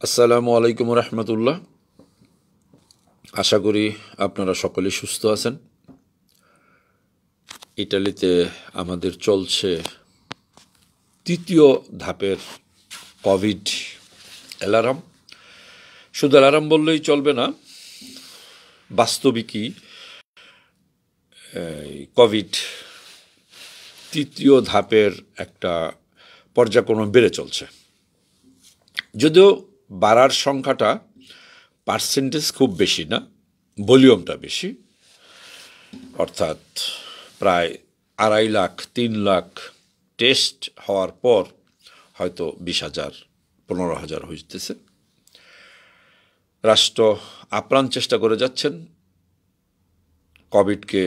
আসসালামু আলাইকুম রহমতুল্লাহ। আশা করি আপনারা সকলে সুস্থ আছেন। ইটালিতে আমাদের চলছে তৃতীয় ধাপের কোভিড অ্যালার্ম। শুধু অ্যালার্ম বললেই চলবে না, বাস্তবিকই কোভিড তৃতীয় ধাপের একটা পর্যায়ক্রমে বেড়ে চলছে। যদিও বাড়ার সংখ্যাটা পার্সেন্টেজ খুব বেশি না, ভলিউমটা বেশি, অর্থাৎ প্রায় 2.5 লাখ 3 লাখ টেস্ট হওয়ার পর হয়তো 20,000 15,000 হইতেছে। রাষ্ট্র আপ্রাণ চেষ্টা করে যাচ্ছেন কোভিডকে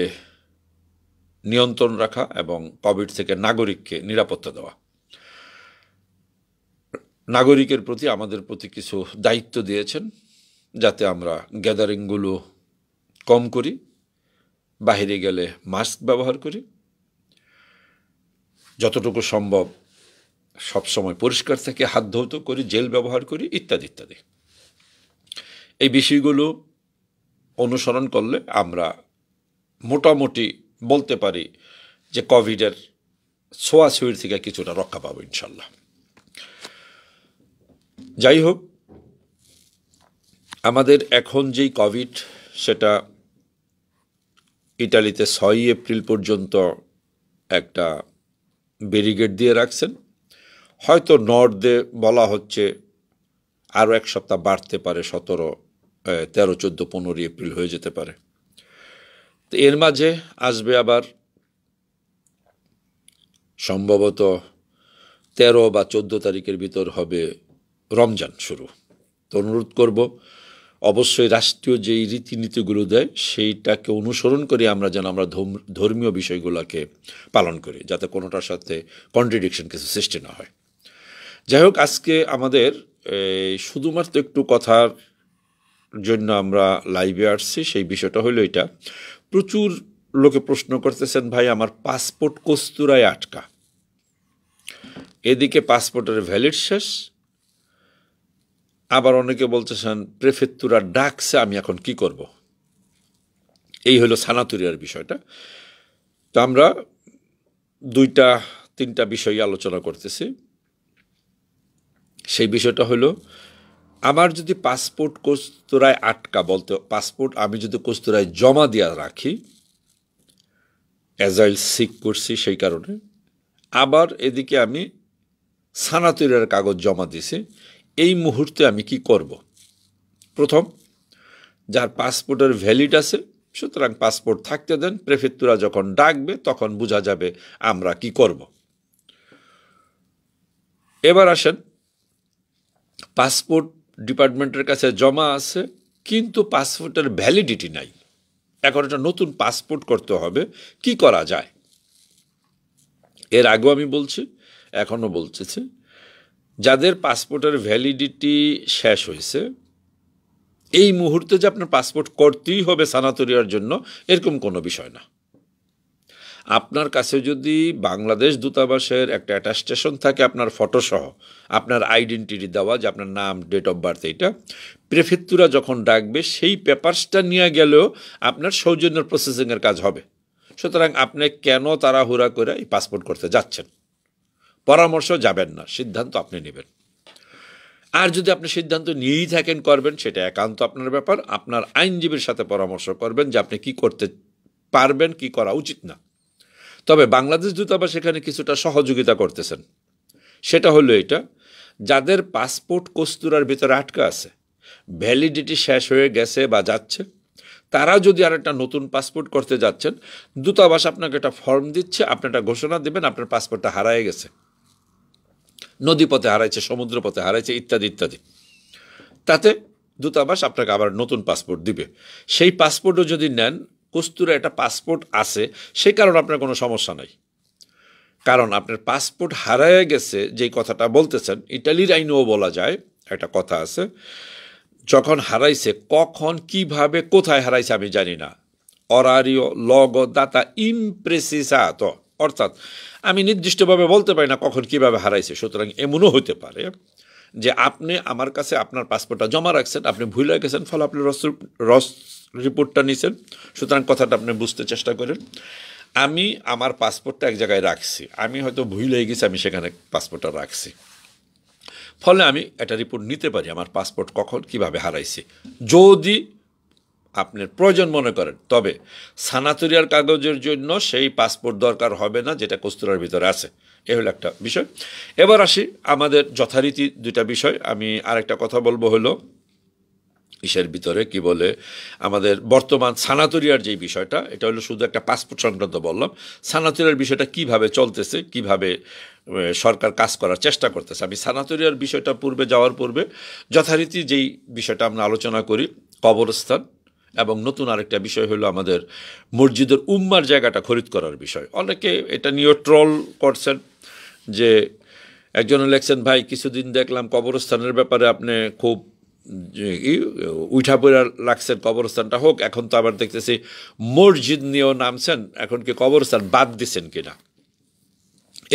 নিয়ন্ত্রণ রাখা এবং কোভিড থেকে নাগরিককে নিরাপত্তা দেওয়া। নাগরিকের প্রতি আমাদের প্রতি কিছু দায়িত্ব দিয়েছেন, যাতে আমরা গ্যাদারিংগুলো কম করি, বাইরে গেলে মাস্ক ব্যবহার করি, যতটুকু সম্ভব সবসময় পরিষ্কার থেকে হাত ধৌত করি, জেল ব্যবহার করি, ইত্যাদি ইত্যাদি। এই বিষয়গুলো অনুসরণ করলে আমরা মোটামুটি বলতে পারি যে কোভিডের ছোঁয়াছুঁয়ির থেকে কিছুটা রক্ষা পাবো ইনশাল্লাহ। যাই হোক, আমাদের এখন যেই কোভিড, সেটা ইটালিতে 6 এপ্রিল পর্যন্ত একটা ব্যারিকেড দিয়ে রাখছেন। হয়তো নর্থে বলা হচ্ছে আরও 1 সপ্তাহ বাড়তে পারে, 17, 13, 14, 15 এপ্রিল হয়ে যেতে পারে। তো এর মাঝে আসবে আবার সম্ভবত 13 বা 14 তারিখের ভিতর হবে রমজান শুরু। তো অনুরোধ করব, অবশ্যই রাষ্ট্রীয় যেই রীতিনীতিগুলো দেয় সেইটাকে অনুসরণ করে আমরা যেন আমরা ধর্মীয় বিষয়গুলোকে পালন করি, যাতে কোনোটার সাথে কন্ট্রাডিকশন কিছু সৃষ্টি না হয়। যাই হোক, আজকে আমাদের শুধুমাত্র একটু কথার জন্য আমরা লাইভে আসছি। সেই বিষয়টা হলো এটা, প্রচুর লোকে প্রশ্ন করতেছেন, ভাই আমার পাসপোর্ট কস্তুরায় আটকা, এদিকে পাসপোর্টের ভ্যালিড শেষ, আবার অনেকে বলতেছেন প্রেফেক্তুরা ডাকছে, আমি এখন কি করব। এই হলো সানাতুরিয়ার বিষয়টা। তো আমরা 2-3টা বিষয় আলোচনা করতেছি। সেই বিষয়টা হলো, আমার যদি পাসপোর্ট কস্তুরায় আটকা, বলতে পাসপোর্ট আমি যদি কস্তুরায় জমা দিয়ে রাখি, অ্যাজাইল সিক করছি সেই কারণে, আবার এদিকে আমি সানাতুরিয়ার কাগজ জমা দিছি, এই মুহূর্তে আমি কি করব। প্রথম, যার পাসপোর্টের ভ্যালিড আছে, সুতরাং পাসপোর্ট থাকতে দেন, প্রেফেক্তুরা যখন ডাকবে তখন বোঝা যাবে আমরা কি করব। এবার আসেন, পাসপোর্ট ডিপার্টমেন্টের কাছে জমা আছে কিন্তু পাসপোর্টের ভ্যালিডিটি নাই, এখন একটা নতুন পাসপোর্ট করতে হবে, কি করা যায়। এর আগেও আমি বলছি, এখনও বলতেছি, যাদের পাসপোর্টের ভ্যালিডিটি শেষ হয়েছে, এই মুহূর্তে যে আপনার পাসপোর্ট করতেই হবে সানাতুরিয়ার জন্য, এরকম কোনো বিষয় না। আপনার কাছে যদি বাংলাদেশ দূতাবাসের একটা অ্যাটাস্টেশন থাকে আপনার ফটোসহ, আপনার আইডেন্টিটি দেওয়া, যে আপনার নাম, ডেট অফ বার্থ, এইটা প্রেফেক্তুরা যখন ডাকবে সেই পেপারসটা নিয়ে গেলেও আপনার সৌজন্যের প্রসেসিংয়ের কাজ হবে। সুতরাং আপনি কেন তাড়াহুড়া করে এই পাসপোর্ট করতে যাচ্ছেন? পরামর্শ যাবেন না, সিদ্ধান্ত আপনি নেবেন। আর যদি আপনি সিদ্ধান্ত নিয়েই থাকেন করবেন, সেটা একান্ত আপনার ব্যাপার। আপনার আইনজীবীর সাথে পরামর্শ করবেন যে আপনি কি করতে পারবেন, কি করা উচিত না। তবে বাংলাদেশ দূতাবাস এখানে কিছুটা সহযোগিতা করতেছেন। সেটা হলো এটা, যাদের পাসপোর্ট কস্তুরার ভিতরে আটকা আছে, ভ্যালিডিটি শেষ হয়ে গেছে বা যাচ্ছে, তারা যদি আর একটা নতুন পাসপোর্ট করতে যাচ্ছেন, দূতাবাস আপনাকে একটা ফর্ম দিচ্ছে, আপনি একটা ঘোষণা দেবেন আপনার পাসপোর্টটা হারায় গেছে, নদীপথে হারাইছে, সমুদ্রপথে হারাইছে, ইত্যাদি ইত্যাদি। তাতে দূতাবাস আপনাকে আবার নতুন পাসপোর্ট দিবে। সেই পাসপোর্টও যদি নেন, কস্তুরা একটা পাসপোর্ট আছে, সেই কারণে আপনার কোনো সমস্যা নাই। কারণ আপনার পাসপোর্ট হারায় গেছে যেই কথাটা বলতেছেন, ইটালির আইনেও বলা যায়, একটা কথা আছে, যখন হারাইছে, কখন, কিভাবে, কোথায় হারাইছে আমি জানি না, অরারিও লগো দাতা ইমপ্রেসিসাতো, অর্থাৎ আমি নির্দিষ্টভাবে বলতে পারি না কখন কিভাবে হারাইছে। সুতরাং এমনও হতে পারে যে আপনি আমার কাছে আপনার পাসপোর্টটা জমা রাখছেন, আপনি ভুলে গেছেন, ফলে আপনি রস রিপোর্টটা নিছেন। সুতরাং কথাটা আপনি বুঝতে চেষ্টা করেন। আমি আমার পাসপোর্টটা এক জায়গায় রাখছি, আমি হয়তো ভুলে গেছি, আমি সেখানে পাসপোর্টটা রাখছি, ফলে আমি একটা রিপোর্ট নিতে পারি আমার পাসপোর্ট কখন কিভাবে হারাইছি, যদি আপনার প্রয়োজন মনে করেন। তবে সানাতরিয়ার কাগজের জন্য সেই পাসপোর্ট দরকার হবে না যেটা কস্তুরার ভিতরে আছে। এ হলো একটা বিষয়। এবার আসি আমাদের যথারীতি দুইটা বিষয়। আমি আরেকটা কথা বলবো হলো ইসের ভিতরে কি বলে আমাদের বর্তমান সানাতরিয়ার যে বিষয়টা, এটা হলো শুধু একটা পাসপোর্ট সংক্রান্ত বললাম। সানাতরিয়ার বিষয়টা কিভাবে চলতেছে, কিভাবে সরকার কাজ করার চেষ্টা করতেছে। আমি সানাতরিয়ার বিষয়টা পূর্বে যাওয়ার পূর্বে যথারীতি যেই বিষয়টা আমরা আলোচনা করি, কবরস্থান এবং নতুন আরেকটা বিষয় হলো আমাদের মসজিদের উম্মার জায়গাটা খরিদ করার বিষয়। অনেকে এটা নিয়ে ট্রল করছেন, যে একজন লেখছেন, ভাই কিছুদিন দেখলাম কবরস্থানের ব্যাপারে আপনি খুব উঠা পড়া লাগছেন, কবরস্থানটা হোক। এখন তো আবার দেখতেছি মসজিদ নিয়েও নামছেন, এখন কি কবরস্থান বাদ দিচ্ছেন কিনা।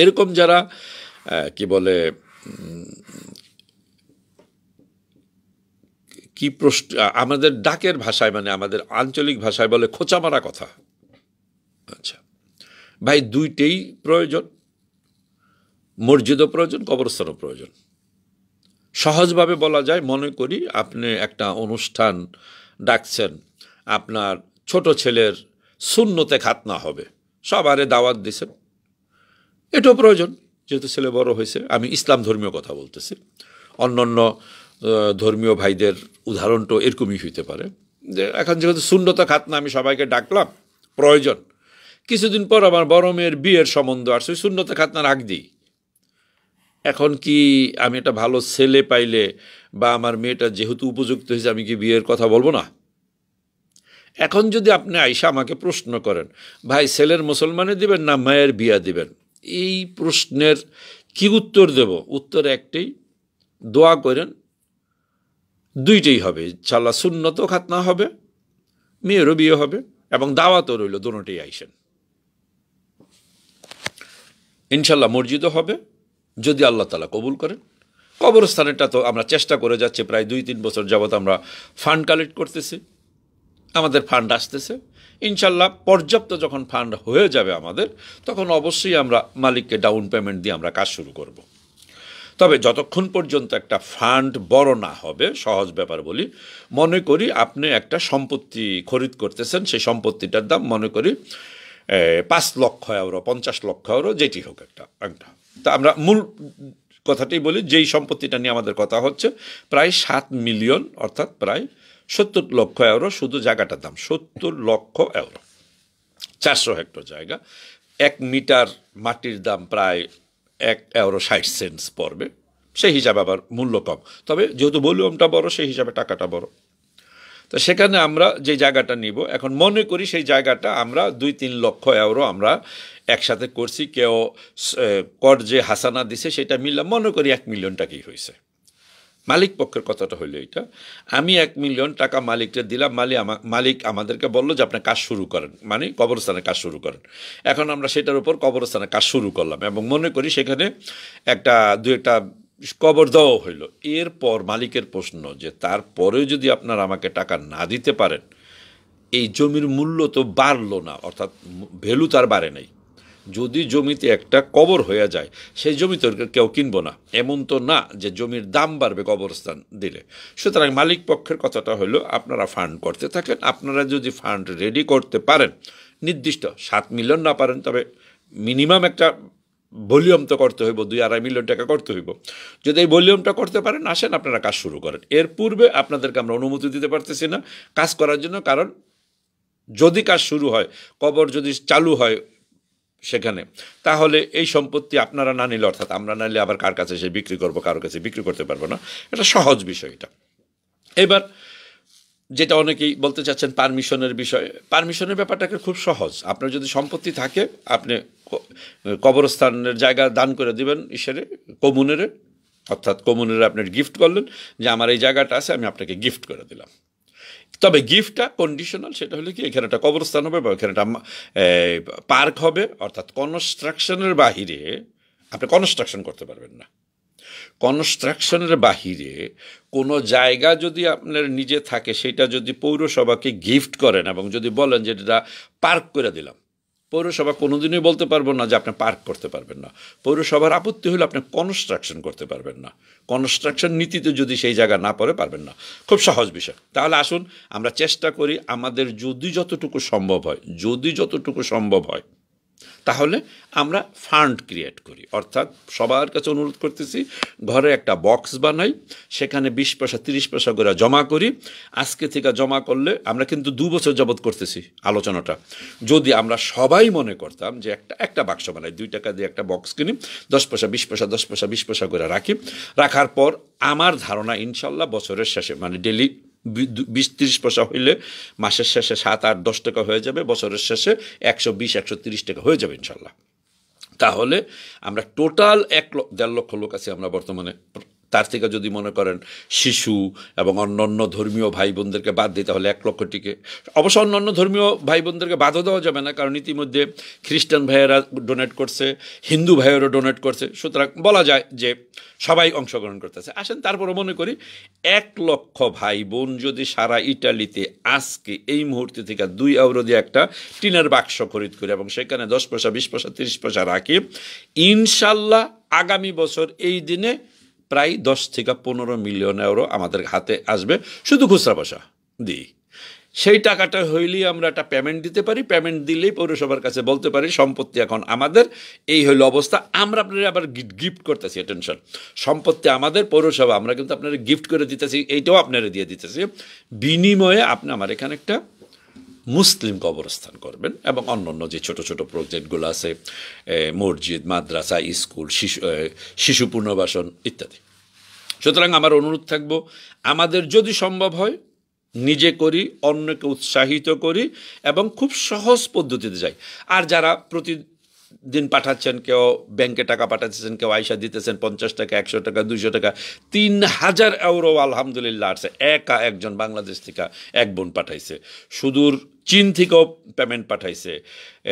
এরকম যারা কি বলে কি প্রশ্ন, আমাদের ডাকের ভাষায় মানে আমাদের আঞ্চলিক ভাষায় বলে খোঁচা মারা কথা। আচ্ছা ভাই, দুইটাই প্রয়োজন, মসজিদও প্রয়োজন, কবরস্থানও প্রয়োজন। সহজভাবে বলা যায়, মনে করি আপনি একটা অনুষ্ঠান ডাকছেন, আপনার ছোট ছেলের সুন্নতে খাতনা হবে, সবারে দাওয়াত দিছেন, এটাও প্রয়োজন যেহেতু ছেলে বড় হয়েছে। আমি ইসলাম ধর্মীয় কথা বলতেছি, অন্যান্য ধর্মীয় ভাইদের উদাহরণটা এরকমই হইতে পারে, যে এখন যেহেতু সুন্নতে খাতনা আমি সবাইকে ডাকলাম, প্রয়োজন। কিছুদিন পর আমার বড় মেয়ের বিয়ের সম্বন্ধ আসছে, ওই সুন্নতে খাতনার আগ দিই। এখন কি আমি একটা ভালো ছেলে পাইলে বা আমার মেয়েটা যেহেতু উপযুক্ত হয়েছে, আমি কি বিয়ের কথা বলবো না? এখন যদি আপনি আইসা আমাকে প্রশ্ন করেন, ভাই ছেলের মুসলমানে দিবেন না মায়ের বিয়া দিবেন, এই প্রশ্নের কি উত্তর দেব? উত্তর একটাই, দোয়া করেন, দুইটাই হবে ইনশাআল্লাহ, সুন্নতও খাতনা হবে, মেয়েরও বিয়ে হবে, এবং দাওয়াতও রইল, দুটোটাই আইসেন ইনশাআল্লাহ। মসজিদও হবে যদি আল্লাহ তাআলা কবুল করেন। কবরস্থানেরটা তো আমরা চেষ্টা করে যাচ্ছি, প্রায় 2-3 বছর যাবৎ আমরা ফান্ড কালেক্ট করতেছি, আমাদের ফান্ড আসতেছে ইনশাল্লাহ। পর্যাপ্ত যখন ফান্ড হয়ে যাবে আমাদের, তখন অবশ্যই আমরা মালিককে ডাউন পেমেন্ট দিয়ে আমরা কাজ শুরু করব। তবে যতক্ষণ পর্যন্ত একটা ফান্ড বড় না হবে, সহজ ব্যাপার বলি, মনে করি আপনি একটা সম্পত্তি খরিদ করতেছেন, সেই সম্পত্তিটার দাম মনে করি 5 লক্ষ ইউরো, 50 লক্ষ ইউরো, যেটি হোক একটা। তা আমরা মূল কথাটাই বলি, যেই সম্পত্তিটা নিয়ে আমাদের কথা হচ্ছে, প্রায় 7 মিলিয়ন, অর্থাৎ প্রায় 70 লক্ষ ইউরো শুধু জায়গাটার দাম, 70 লক্ষ ইউরো, 400 হেক্টর জায়গা। 1 মিটার মাটির দাম প্রায় 1 ইউরো 60 সেন্টস পড়বে, সেই হিসাবে আবার মূল্য কম, তবে যেহেতু ভলিউমটা বড় সেই হিসাবে টাকাটা বড়। তো সেখানে আমরা যে জায়গাটা নিব, এখন মনে করি সেই জায়গাটা আমরা 2-3 লক্ষ ইউরো আমরা একসাথে করছি, কেউ কর যে হাসানা দিছে সেটা মিললাম, মনে করি 1 মিলিয়ন টাকাই হয়েছে। মালিক পক্ষের কথাটা হইলো এটা, আমি 1 মিলিয়ন টাকা মালিককে দিলাম, মালিক আমাদেরকে বললো যে আপনি কাজ শুরু করেন, মানে কবরস্থানে কাজ শুরু করেন। এখন আমরা সেটার উপর কবরস্থানে কাজ শুরু করলাম, এবং মনে করি সেখানে একটা কবর দেওয়া হইলো। এরপর মালিকের প্রশ্ন যে তারপরেও যদি আপনারা আমাকে টাকা না দিতে পারেন, এই জমির মূল্য তো বাড়লো না, অর্থাৎ ভ্যালু তার বাড়ে নাই। যদি জমিতে একটা কবর হয়ে যায়, সেই জমি তো কেউ কিনবো না, এমন তো না যে জমির দাম বাড়বে কবরস্থান দিলে। সুতরাং মালিক পক্ষের কথাটা হলো, আপনারা ফান্ড করতে থাকেন, আপনারা যদি ফান্ড রেডি করতে পারেন, নির্দিষ্ট 7 মিলিয়ন না পারেন, তবে মিনিমাম একটা ভলিউম তো করতে হইব, 2-2.5 মিলিয়ন টাকা করতে হইব। যদি এই ভলিউমটা করতে পারেন, আসেন আপনারা কাজ শুরু করেন। এর পূর্বে আপনাদেরকে আমরা অনুমতি দিতে পারতেছি না কাজ করার জন্য, কারণ যদি কাজ শুরু হয়, কবর যদি চালু হয় সেখানে, তাহলে এই সম্পত্তি আপনারা না নিলে, অর্থাৎ আমরা না নিলে আবার কার কাছে সে বিক্রি করবো, কারোর কাছে বিক্রি করতে পারবো না। এটা সহজ বিষয় এটা। এবার যেটা অনেকেই বলতে চাচ্ছেন পারমিশনের বিষয়, পারমিশনের ব্যাপারটাকে খুব সহজ। আপনার যদি সম্পত্তি থাকে, আপনি কবরস্থানের জায়গা দান করে দিবেন ইসেরে, কমুনেরে, অর্থাৎ কমুনেরে আপনার গিফট করলেন যে আমার এই জায়গাটা আছে, আমি আপনাকে গিফট করে দিলাম। তবে গিফটটা কন্ডিশনাল, সেটা হলে কি এখানে একটা কবরস্থান হবে বা এখানে একটা পার্ক হবে, অর্থাৎ কনস্ট্রাকশনের বাহিরে আপনি কনস্ট্রাকশন করতে পারবেন না। কনস্ট্রাকশনের বাহিরে কোনো জায়গা যদি আপনার নিজে থাকে, সেটা যদি পৌরসভাকে গিফট করেন এবং যদি বলেন যে এটা পার্ক করে দিলাম, পৌরসভা কোনোদিনই বলতে পারবো না যে আপনি পার্ক করতে পারবেন না। পৌরসভার আপত্তি হলে আপনি কনস্ট্রাকশন করতে পারবেন না। কনস্ট্রাকশন নীতিতে যদি সেই জায়গা না পড়ে পারবেন না। খুব সহজ বিষয়। তাহলে আসুন আমরা চেষ্টা করি আমাদের যদি যতটুকু সম্ভব হয় তাহলে আমরা ফান্ড ক্রিয়েট করি। অর্থাৎ সবার কাছে অনুরোধ করতেছি, ঘরে একটা বক্স বানাই, সেখানে 20 পয়সা 30 পয়সা করে জমা করি। আজকে থেকে জমা করলে, আমরা কিন্তু 2 বছর যাবৎ করতেছি আলোচনাটা, যদি আমরা সবাই মনে করতাম যে একটা বাক্স বানাই, 2 টাকা দিয়ে একটা বক্স কিনি, 10 পয়সা 20 পয়সা 10 পয়সা 20 পয়সা করে রাখি, রাখার পর আমার ধারণা ইনশাল্লাহ বছরের শেষে, মানে ডেলি 20-30 পয়সা হইলে মাসের শেষে 7-8-10 টাকা হয়ে যাবে, বছরের শেষে 120-130 টাকা হয়ে যাবে ইনশাল্লাহ। তাহলে আমরা টোটাল 1.5 লক্ষ লোক আছি আমরা বর্তমানে। তার থেকে যদি মনে করেন শিশু এবং অন্যান্য ধর্মীয় ভাই বোনদেরকে বাদ দিই, তাহলে 1 লক্ষ টিকে। অবশ্য অন্যান্য ধর্মীয় ভাই বোনদেরকে বাদও দেওয়া যাবে না, কারণ ইতিমধ্যে খ্রিস্টান ভাইয়েরা ডোনেট করছে, হিন্দু ভাইয়েরও ডোনেট করছে, সুতরাং বলা যায় যে সবাই অংশগ্রহণ করতেছে। আসেন তারপরে মনে করি 1 লক্ষ ভাই বোন যদি সারা ইটালিতে আজকে এই মুহূর্তে থেকে 2 ইউরো দিয়ে একটা টিনের বাক্স খরিদ করি এবং সেখানে 10 পয়সা 20 পয়সা 30 পয়সা রাখি, ইনশাল্লাহ আগামী বছর এই দিনে প্রায় 10 থেকে 15 মিলিয়ন ইউরো আমাদের হাতে আসবে, শুধু খুচরা পয়সা দিই। সেই টাকাটা হইলেই আমরা একটা পেমেন্ট দিতে পারি। পেমেন্ট দিলেই পৌরসভার কাছে বলতে পারি সম্পত্তি এখন আমাদের, এই হইল অবস্থা। আমরা আপনারা আবার গিফট করতেছি, টেনশন, সম্পত্তি আমাদের, পৌরসভা আমরা কিন্তু আপনারা গিফট করে দিতেছি, এইটাও আপনারা দিয়ে দিতেছি। বিনিময়ে আপনি আমার এখানে একটা মুসলিম কবরস্থান করবেন এবং অন্যান্য যে ছোট ছোট প্রজেক্টগুলো আছে, মসজিদ, মাদ্রাসা, স্কুল, শিশু পুনর্বাসন ইত্যাদি। সুতরাং আমার অনুরোধ থাকবো, আমাদের যদি সম্ভব হয় নিজে করি, অন্যকে উৎসাহিত করি এবং খুব সহজ পদ্ধতিতে যাই। আর যারা প্রতিদিন পাঠাচ্ছেন, কেউ ব্যাংকে টাকা পাঠাচ্ছেন, কেউ আইসা দিতেছেন 50 টাকা 100 টাকা 200 টাকা, 3000 ইউরো আলহামদুলিল্লাহ আসছে। একজন বাংলাদেশ থেকে এক বোন পাঠাইছে, সুদূর চীন থেকেও পেমেন্ট পাঠাইছে,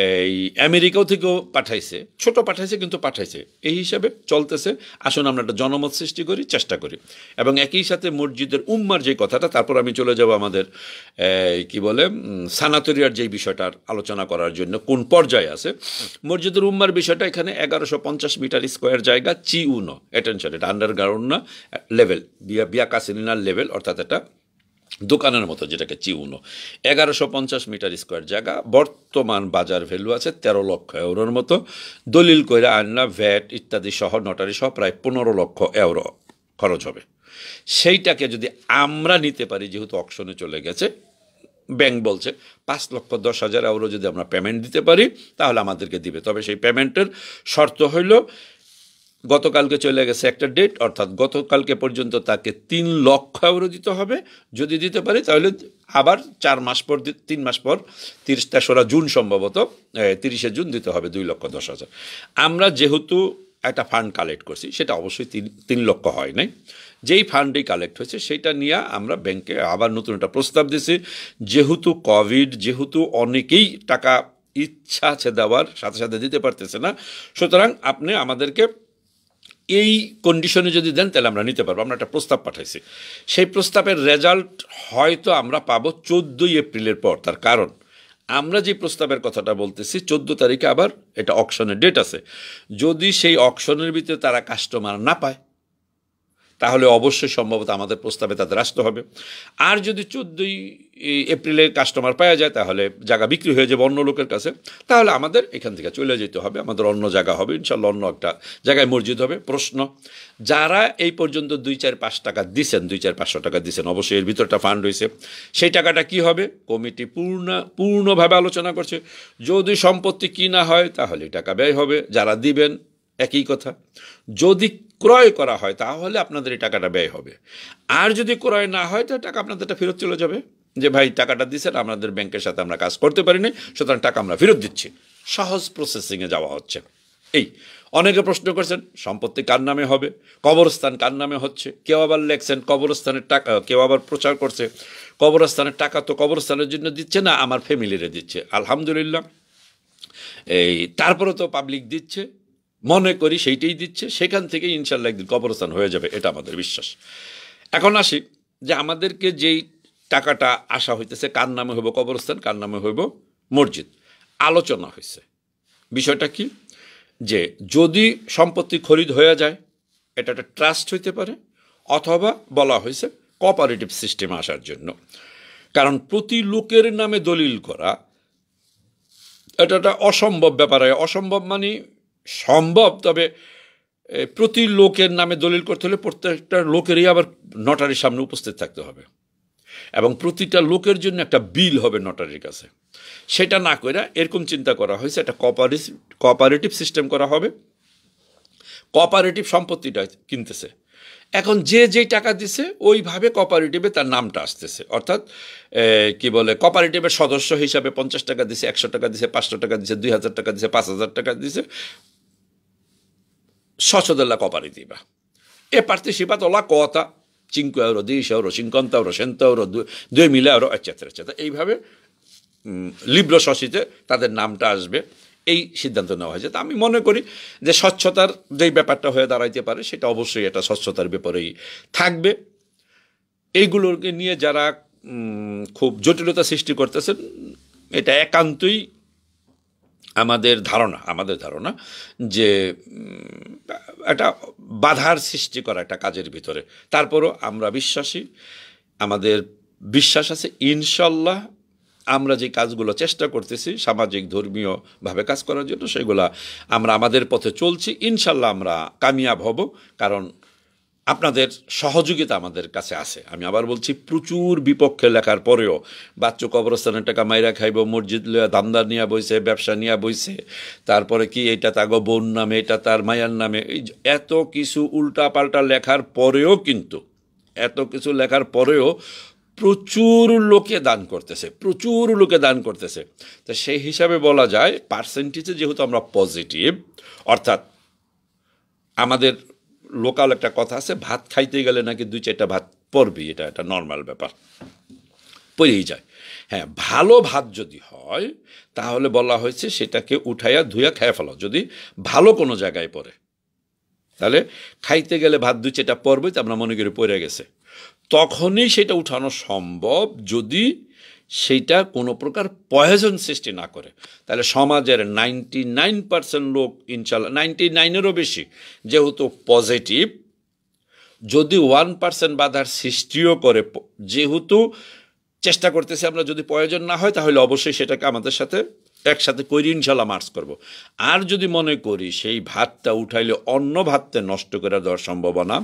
এই আমেরিকাও থেকেও পাঠাইছে, ছোট পাঠাইছে কিন্তু পাঠাইছে। এই হিসাবে চলতেছে। আসুন আমরা একটা জনমত সৃষ্টি করি, চেষ্টা করি। এবং একই সাথে মসজিদের উম্মার যে কথাটা, তারপর আমি চলে যাব আমাদের কি বলে সানাতরিয়ার যেই বিষয়টার আলোচনা করার জন্য কোন পর্যায়ে আছে। মসজিদের উম্মার বিষয়টা এখানে 1150 মিটার স্কোয়ার জায়গা, চিউনো, অ্যাটেনশন, এটা আন্ডারগ্রাউন্ড না, লেভেল, বিয়া কাসিনার লেভেল, অর্থাৎ এটা দোকানের মতো, যেটাকে চিউনো। 1150 মিটার স্কোয়ার জায়গা, বর্তমান বাজার ভ্যালু আছে 13 লক্ষ ইউরোর মতো। দলিল কইরা আনলা, ভ্যাট ইত্যাদি সহ, নটারি সহ প্রায় 15 লক্ষ ইউরো খরচ হবে। সেইটাকে যদি আমরা নিতে পারি, যেহেতু অকশনে চলে গেছে, ব্যাংক বলছে 5,10,000 ইউরো যদি আমরা পেমেন্ট দিতে পারি তাহলে আমাদেরকে দিবে। তবে সেই পেমেন্টের শর্ত হইল, গতকালকে চলে গেছে একটা ডেট, অর্থাৎ গতকালকে পর্যন্ত তাকে 3 লক্ষ ইউরো দিতে হবে। যদি দিতে পারি তাহলে আবার 4 মাস পর, 3 মাস পর, 3রা জুন সম্ভবত, 30শে জুন দিতে হবে 2,10,000। আমরা যেহেতু একটা ফান্ড কালেক্ট করছি, সেটা অবশ্যই 3 লক্ষ হয় নাই, যেই ফান্ডেই কালেক্ট হয়েছে সেটা নিয়ে আমরা ব্যাংকে আবার নতুন একটা প্রস্তাব দিয়েছি। যেহেতু কোভিড, যেহেতু অনেকেই টাকা ইচ্ছা আছে দেওয়ার, সাথে সাথে দিতে পারতেছে না, সুতরাং আপনি আমাদেরকে এই কন্ডিশনে যদি দেন তাহলে আমরা নিতে পারবো। আমরা একটা প্রস্তাব পাঠাইছি, সেই প্রস্তাবের রেজাল্ট হয়তো আমরা পাবো 14 এপ্রিলের পর। তার কারণ আমরা যে প্রস্তাবের কথাটা বলতেছি, 14 তারিখে আবার এটা অকশনের ডেট আছে। যদি সেই অকশনের ভিতরে তারা কাস্টমার না পায়, তাহলে অবশ্যই সম্ভবত আমাদের প্রস্তাবে তাদের আসতে হবে। আর যদি 14 এপ্রিলে কাস্টমার পাওয়া যায়, তাহলে জায়গা বিক্রি হয়ে যাবে অন্য লোকের কাছে, তাহলে আমাদের এখান থেকে চলে যেতে হবে, আমাদের অন্য জায়গা হবে ইনশাল্লাহ, অন্য একটা জায়গায় মসজিদ হবে। প্রশ্ন, যারা এই পর্যন্ত 2-4-5 টাকা দিচ্ছেন, 2-4-500 টাকা দিচ্ছেন, অবশ্যই এর ভিতরটা ফান্ড হয়েছে, সেই টাকাটা কি হবে কমিটি পূর্ণভাবে আলোচনা করছে। যদি সম্পত্তি কিনা হয় তাহলে টাকা ব্যয় হবে, যারা দিবেন একই কথা। যদি ক্রয় করা হয় তাহলে আপনাদের এই টাকাটা ব্যয় হবে, আর যদি ক্রয় না হয় তো টাকা আপনাদেরটা ফেরত চলে যাবে, যে ভাই টাকাটা দিচ্ছেন, আপনাদের ব্যাংকের সাথে আমরা কাজ করতে পারিনি, সুতরাং টাকা আমরা ফেরত দিচ্ছি। সহজ প্রসেসিংয়ে যাওয়া হচ্ছে। এই অনেকে প্রশ্ন করছেন সম্পত্তি কার নামে হবে, কবরস্থান কার নামে হচ্ছে। কেউ আবার লেখছেন কবরস্থানের টাকা, কেউ আবার প্রচার করছে কবরস্থানের টাকা তো কবরস্থানের জন্য দিচ্ছে না, আমার ফ্যামিলিরে দিচ্ছে। আলহামদুলিল্লাহ, এই তারপরে তো পাবলিক দিচ্ছে, মনে করি সেইটাই দিচ্ছে, সেখান থেকে ইনশাল্লাহ একদিন কবরস্থান হয়ে যাবে, এটা আমাদের বিশ্বাস। এখন আসি যে আমাদেরকে যেই টাকাটা আসা হইতেছে, কার নামে হইব কবরস্থান, কার নামে হইব মসজিদ, আলোচনা হয়েছে। বিষয়টা কি, যে যদি সম্পত্তি খরিদ হয়ে যায় এটা একটা ট্রাস্ট হইতে পারে, অথবা বলা হয়েছে কোঅপারেটিভ সিস্টেমে আসার জন্য। কারণ প্রতি লোকের নামে দলিল করা এটা একটা অসম্ভব ব্যাপার। অসম্ভব মানে সম্ভব, তবে প্রতি লোকের নামে দলিল করতে হলে প্রত্যেকটা লোকেরই আবার নটারির সামনে উপস্থিত থাকতে হবে, এবং প্রতিটা লোকের জন্য একটা বিল হবে নটারির কাছে। সেটা না করে এরকম চিন্তা করা হয়েছে, একটা কোঅপারেটিভ সিস্টেম করা হবে। কোঅপারেটিভ সম্পত্তিটা কিনতেছে, এখন যে যেই টাকা দিছে ওইভাবে কোঅপারেটিভে তার নামটা আসতেছে। অর্থাৎ কি বলে, কোঅপারেটিভের সদস্য হিসাবে 50 টাকা দিছে, 100 টাকা দিছে, 500 টাকা দিছে, 2000 টাকা দিছে, 5000 টাকা দিছে, socio della cooperativa, e partecipato alla quota 5 euro, 10 euro, 50 euro, 100 euro, 2000 euro, eccetera, eccetera। এইভাবে লিব্র সসিতে তাদের নামটা আসবে, এই সিদ্ধান্ত নেওয়া হয়েছে। তা আমি মনে করি যে স্বচ্ছতার যেই ব্যাপারটা হয়ে দাঁড়াইতে পারে সেটা অবশ্যই এটা স্বচ্ছতার ব্যাপারেই থাকবে। এইগুলোকে নিয়ে যারা খুব জটিলতা সৃষ্টি করতেছেন, এটা একান্তই আমাদের ধারণা যে একটা বাধার সৃষ্টি করা একটা কাজের ভিতরে। তারপরও আমরা বিশ্বাসী, আমাদের বিশ্বাস আছে ইনশাল্লাহ আমরা যে কাজগুলো চেষ্টা করতেছি সামাজিক ধর্মীয়ভাবে কাজ করার জন্য, সেগুলা আমরা আমাদের পথে চলছি, ইনশাল্লাহ আমরা কামিয়াব হব। কারণ আপনাদের সহযোগিতা আমাদের কাছে আছে। আমি আবার বলছি, প্রচুর বিপক্ষে লেখার পরেও বাচ্চু কবরস্থানের টাকা মাইরা খাইব, মসজিদ লইয়া দামদা নিয়ে বইছে, ব্যবসা নিয়ে বইছে, তারপরে কি এটা তাগো বোন নামে, এটা তার মায়ার নামে, এত কিছু উল্টা পাল্টা লেখার পরেও, কিন্তু এত কিছু লেখার পরেও প্রচুর লোকে দান করতেছে। তো সেই হিসাবে বলা যায় পার্সেন্টেজে যেহেতু আমরা পজিটিভ, অর্থাৎ আমাদের লোকাল একটা কথা আছে, ভাত খাইতে গেলে নাকি 2-4টা ভাত পড়বি, এটা একটা নর্মাল ব্যাপার, পড়েই যায়। হ্যাঁ, ভালো ভাত যদি হয় তাহলে বলা হয়েছে সেটাকে উঠাইয়া ধুইয়া খেয়ে ফেলো, যদি ভালো কোনো জায়গায় পড়ে। তাহলে খাইতে গেলে ভাত 2-4টা পড়বে, তো আমরা মনে করি পড়ে গেছে, তখনই সেটা উঠানো সম্ভব যদি সেইটা কোনো প্রকার পয়জন সৃষ্টি না করে। তাহলে সমাজের 99% লোক, ইনশাল্লাহ 99-এরও বেশি যেহেতু পজিটিভ, যদি 1% বাধার সৃষ্টিও করে, যেহেতু চেষ্টা করতেছি আমরা, যদি প্রয়োজন না হয় তাহলে অবশ্যই সেটাকে আমাদের সাথে একসাথে করি, ইনশাল্লাহ মার্চ করব। আর যদি মনে করি সেই ভাতটা উঠাইলে অন্য ভাতটা নষ্ট করে দেওয়ার সম্ভাবনা,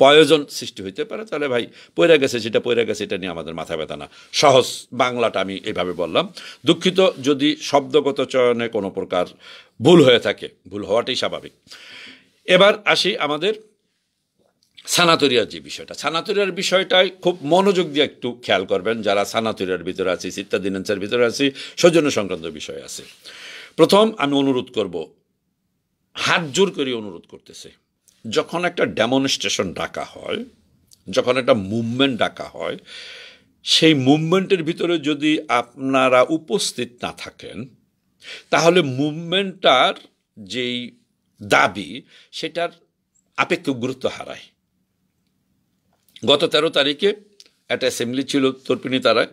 প্রয়োজন সৃষ্টি হইতে পারে, তাহলে ভাই পইরা গেছে যেটা পইরা গেছে, এটা নিয়ে আমাদের মাথা ব্যথা না। সহজ বাংলাটা আমি এইভাবে বললাম। দুঃখিত যদি শব্দগত চয়নে কোনো প্রকার ভুল হয়ে থাকে, ভুল হওয়াটাই স্বাভাবিক। এবার আসি আমাদের সানাতরিয়ার যে বিষয়টা, সানাতরিয়ার বিষয়টাই খুব মনোযোগ দিয়ে একটু খেয়াল করবেন যারা সানাতরিয়ার ভিতরে আছি, সিত্তাদিনান্সের ভিতরে আছি, সৌজন্য সংক্রান্ত বিষয় আছে। প্রথম আমি অনুরোধ করব, হাত জোর করে অনুরোধ করতেছে, যখন একটা ডেমনস্ট্রেশন ডাকা হয়, যখন একটা মুভমেন্ট ডাকা হয়, সেই মুভমেন্টের ভিতরে যদি আপনারা উপস্থিত না থাকেন তাহলে মুভমেন্টটার যেই দাবি সেটার আপেক্ষিক গুরুত্ব হারায়। গত 13 তারিখে একটা অ্যাসেম্বলি ছিল তর্পিনী তারায়,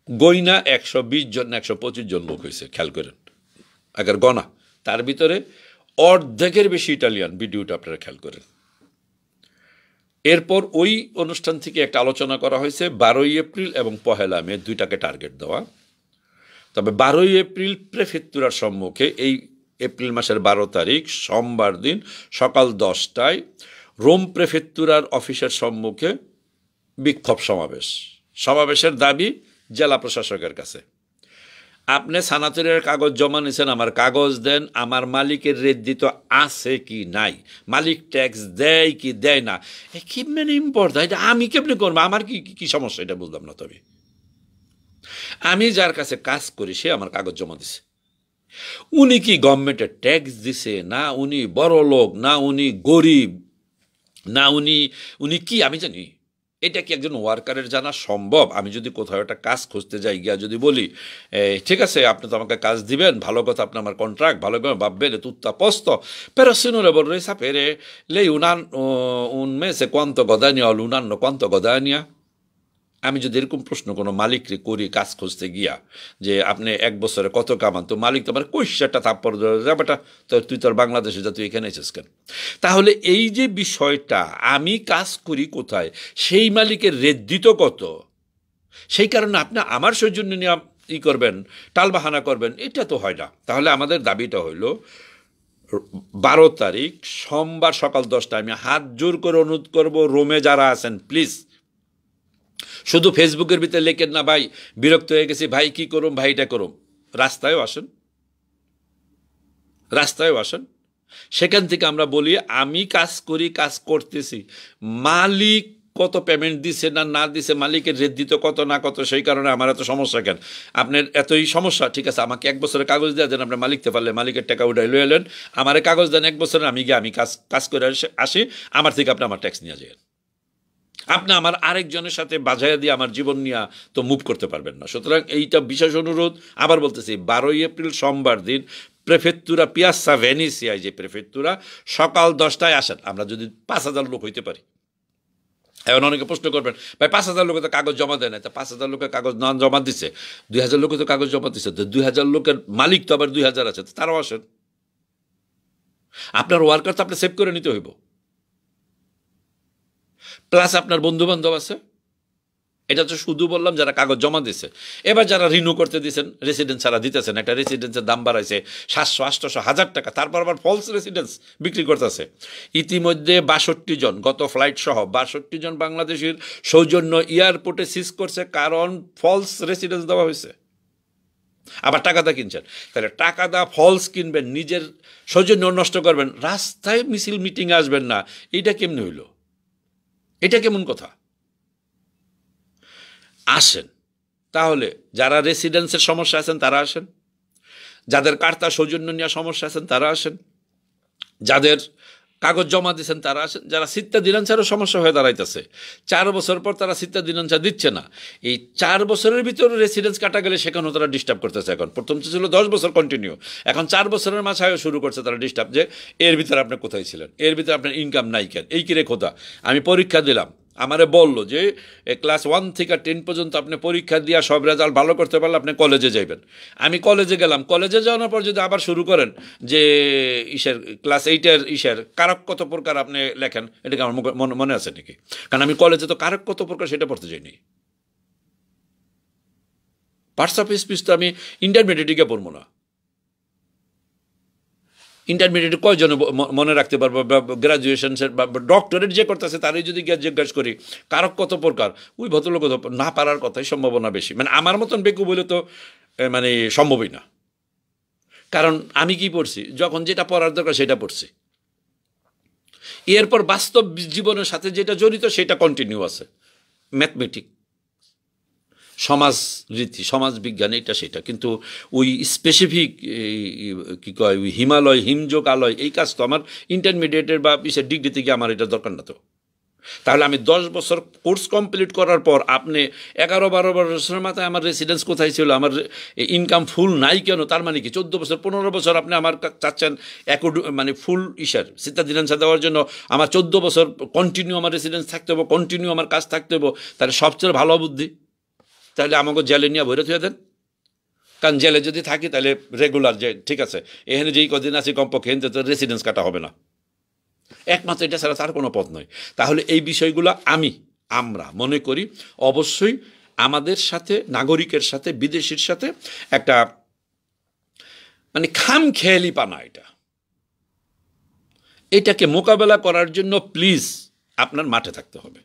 গইনা 120 জন 125 জন লোক হয়েছে, খেয়াল করেন আগের গণা, তার ভিতরে অর্ধেকের বেশি ইটালিয়ান, ভিডিওটা আপনারা খেয়াল করেন। এরপর ওই অনুষ্ঠান থেকে একটা আলোচনা করা হয়েছে 12ই এপ্রিল এবং 1 মে 2টাকে টার্গেট দেওয়া। তবে 12ই এপ্রিল প্রেফেক্টুরার সম্মুখে, এই এপ্রিল মাসের 12 তারিখ সোমবার দিন সকাল 10টায় রোম প্রেফেক্টুরার অফিসের সম্মুখে বিক্ষোভ সমাবেশের দাবি জেলা প্রশাসকের কাছে। আপনি সানাতরিয়ার কাগজ জমা নিয়েছেন, আমার কাগজ দেন, আমার মালিকের রেদ্দিত আছে কি নাই, মালিক ট্যাক্স দেয় কি দেয় না, কি মানে ইম্পর্টেন্ট, এটা আমি কেমনি করবো, আমার কি সমস্যা, এটা বুঝলাম না। তবে আমি যার কাছে কাজ করি সে আমার কাগজ জমা দিছে, উনি কি গভর্নমেন্টের ট্যাক্স দিছে না, উনি বড় লোক না, উনি গরিব না, উনি কি আমি জানি, এটা কি একজন ওয়ার্কারের জানা সম্ভব? আমি যদি কোথাও একটা কাজ খুঁজতে যাই, গিয়া যদি বলি ঠিক আছে আপনি তো আমাকে কাজ দিবেন, ভালো কথা, আপনি আমার কন্ট্রাক্ট ভালো করে vabbè tutta a posto, però signore vorrei sapere lei un mese quanto guadagna o un anno quanto guadagna? আমি যদি এরকম প্রশ্ন কোনো মালিককে করি কাজ খুঁজতে গিয়া, যে আপনি এক বছরে কত কামান, তো মালিক তো আমার কৈশারটা থাপ্পড় ব্যাপারটা, তো তুই তোর বাংলাদেশে যা, তুই এখানে এসেছিস কেন? তাহলে এই যে বিষয়টা, আমি কাজ করি কোথায়, সেই মালিকের রেট দিত কত, সেই কারণে আপনি আমার সৌজন্য নিয়ে করবেন, টালবাহানা করবেন, এটা তো হয় না। তাহলে আমাদের দাবিটা হইল 12 তারিখ সোমবার সকাল 10টায় আমি হাত জোর করে অনুরোধ করব, রোমে যারা আছেন প্লিজ, শুধু ফেসবুকের ভিতরে লেখেন না ভাই বিরক্ত হয়ে গেছি, ভাই কি করুম, ভাই এটা করুম, রাস্তায়ও আসেন, রাস্তায়ও আসেন। সেখান থেকে আমরা বলি আমি কাজ করি, কাজ করতেছি, মালিক কত পেমেন্ট দিছে না না দিছে, মালিকের রেট দিত কত না কত, সেই কারণে আমার এত সমস্যা কেন, আপনার এতই সমস্যা, ঠিক আছে আমাকে 1 বছরের কাগজ দেওয়া দেন, আপনার মালিকতে পারলে মালিকের টাকা উঠাই লয়ে এলেন, আমারে কাগজ দেন 1 বছরের, আমি গিয়ে আমি কাজ করে আসি, আমার থেকে আপনি আমার ট্যাক্স নিয়ে যান। আপনি আমার আরেকজনের সাথে বাজাইয়া দিয়ে আমার জীবন নিয়ে তো মুভ করতে পারবেন না। সুতরাং এইটা বিশেষ অনুরোধ, আবার বলতেছি 12 এপ্রিল সোমবার দিন প্রেফেক্তুরা পিয়াসা ভেনিসিয়ায়, যে প্রেফেক্তুরা, সকাল 10টায় আসেন। আমরা যদি 5,000 লোক হইতে পারি। এখন অনেকে প্রশ্ন করবেন ভাই 5,000 লোকে তো কাগজ জমা দেয় না, তা 5,000 লোকের কাগজ না জমা দিচ্ছে, 2,000 লোকে তো কাগজ জমা দিচ্ছে, তো 2,000 লোকের মালিক তো আবার 2,000 আছে, তো তারাও আসেন। আপনার ওয়ার্কার তো আপনি সেভ করে নিতে হইব, প্লাস আপনার বন্ধু বান্ধব আছে। এটা তো শুধু বললাম যারা কাগজ জমা দিচ্ছে। এবার যারা রিনিউ করতে দিচ্ছেন, রেসিডেন্স ছাড়া দিতেছেন, একটা রেসিডেন্সের দাম বাড়াইছে 700, 800, 1000 টাকা, তারপর আবার ফলস রেসিডেন্স বিক্রি করতেছে। ইতিমধ্যে 62 জন, গত ফ্লাইট সহ 62 জন বাংলাদেশের সৌজন্য এয়ারপোর্টে সিজ করছে, কারণ ফলস রেসিডেন্স দেওয়া হয়েছে। আবার টাকাদা কিনছেন, তাহলে টাকাদা ফলস কিনবেন, নিজের সৌজন্য নষ্ট করবেন, রাস্তায় মিছিল মিটিং আসবেন না, এটা কেমনি হইল? এটা কেমন কথা? আসেন। তাহলে যারা রেসিডেন্সের সমস্যা আছেন তারা আসেন, যাদের কার্তা সৌজন্য নিয়ে সমস্যা আছেন তারা আসেন, যাদের কাগজ জমা দিচ্ছেন তারা আসেন, যারা সিত্তা দিনাঞ্চারও সমস্যা হয়ে দাঁড়াইতেছে, 4 বছর পর তারা সিত্তা দিনাঞ্চা দিচ্ছে না, এই 4 বছরের ভিতরে রেসিডেন্স কাটা গেলে সেখানেও তারা ডিস্টার্ব করতেছে। এখন প্রথম ছিল 10 বছর কন্টিনিউ, এখন 4 বছরের মাঝায়ও শুরু করছে তারা ডিস্টার্ব, যে এর ভিতরে আপনি কোথায় ছিলেন, এর ভিতরে আপনার ইনকাম নাই কেন, এই কিরে খোদা, আমি পরীক্ষা দিলাম, আমারে বললো যে ক্লাস 1 থেকে 10 পর্যন্ত আপনি পরীক্ষা দিয়ে সব রেজাল্ট ভালো করতে পারলে আপনি কলেজে যাইবেন। আমি কলেজে গেলাম, কলেজে যাওয়ার পর যদি আবার শুরু করেন যে ক্লাস 8-এর কারক কত প্রকার আপনি লেখেন, এটাকে আমার মনে আছে নাকি? কারণ আমি কলেজে তো কারক কত প্রকার সেটা পড়তে যাইনি। পার্টস অফ স্পিচ তো আমি ইন্টারমিডিয়েটে পড়বো না। ইন্টারমিডিয়েটে কয়জনে মনে রাখতে পারবো, বা গ্রাজুয়েশন বা ডক্টরেট যে করতেছে তারই যদি গিয়ে জিজ্ঞাসা করি কারক কত প্রকার, ওই ভদ্রলোক না পারার কথাই সম্ভাবনা বেশি। মানে আমার মতন বেকু বলে তো মানে সম্ভবই না। কারণ আমি কি পড়ছি, যখন যেটা পড়ার দরকার সেটা পড়ছি, এরপর বাস্তব জীবনের সাথে যেটা জড়িত সেটা কন্টিনিউ আছে। ম্যাথমেটিক, সমাজরীতি, সমাজ বিজ্ঞান, এটা সেটা, কিন্তু ওই স্পেসিফিক কী কয় ওই হিমালয় হিমযোগ আলয়, এই কাজ তো আমার ইন্টারমিডিয়েটের বা ডিগ্রি থেকে আমার এটা দরকার না। তো তাহলে আমি 10 বছর কোর্স কমপ্লিট করার পর আপনি 11-12 বছরের মাথায় আমার রেসিডেন্স কোথায় ছিল, আমার ইনকাম ফুল নাই কেন, তার মানে কি 14 বছর 15 বছর আপনি আমার চাচ্ছেন মানে ফুল সিত্তা দিনাঞ্চা দেওয়ার জন্য আমার 14 বছর কন্টিনিউ আমার রেসিডেন্স থাকতে হবে, কন্টিনিউ আমার কাজ থাকতে হবে। তাহলে সবচেয়ে ভালো বুদ্ধি তাহলে আমাকে জেলে নিয়ে ভরে থুয়ে দেন। কারণ জেলে যদি থাকি তাহলে রেগুলার, যে ঠিক আছে এখানে যেই কদিন আছি কমপক্ষে এখানে তো রেসিডেন্স কাটা হবে না, একমাত্র এটা ছাড়া তার কোনো পথ নয়। তাহলে এই বিষয়গুলো আমরা মনে করি অবশ্যই আমাদের সাথে, নাগরিকের সাথে, বিদেশির সাথে একটা মানে খামখেয়ালি পানা, এটাকে মোকাবেলা করার জন্য প্লিজ আপনার মাঠে থাকতে হবে।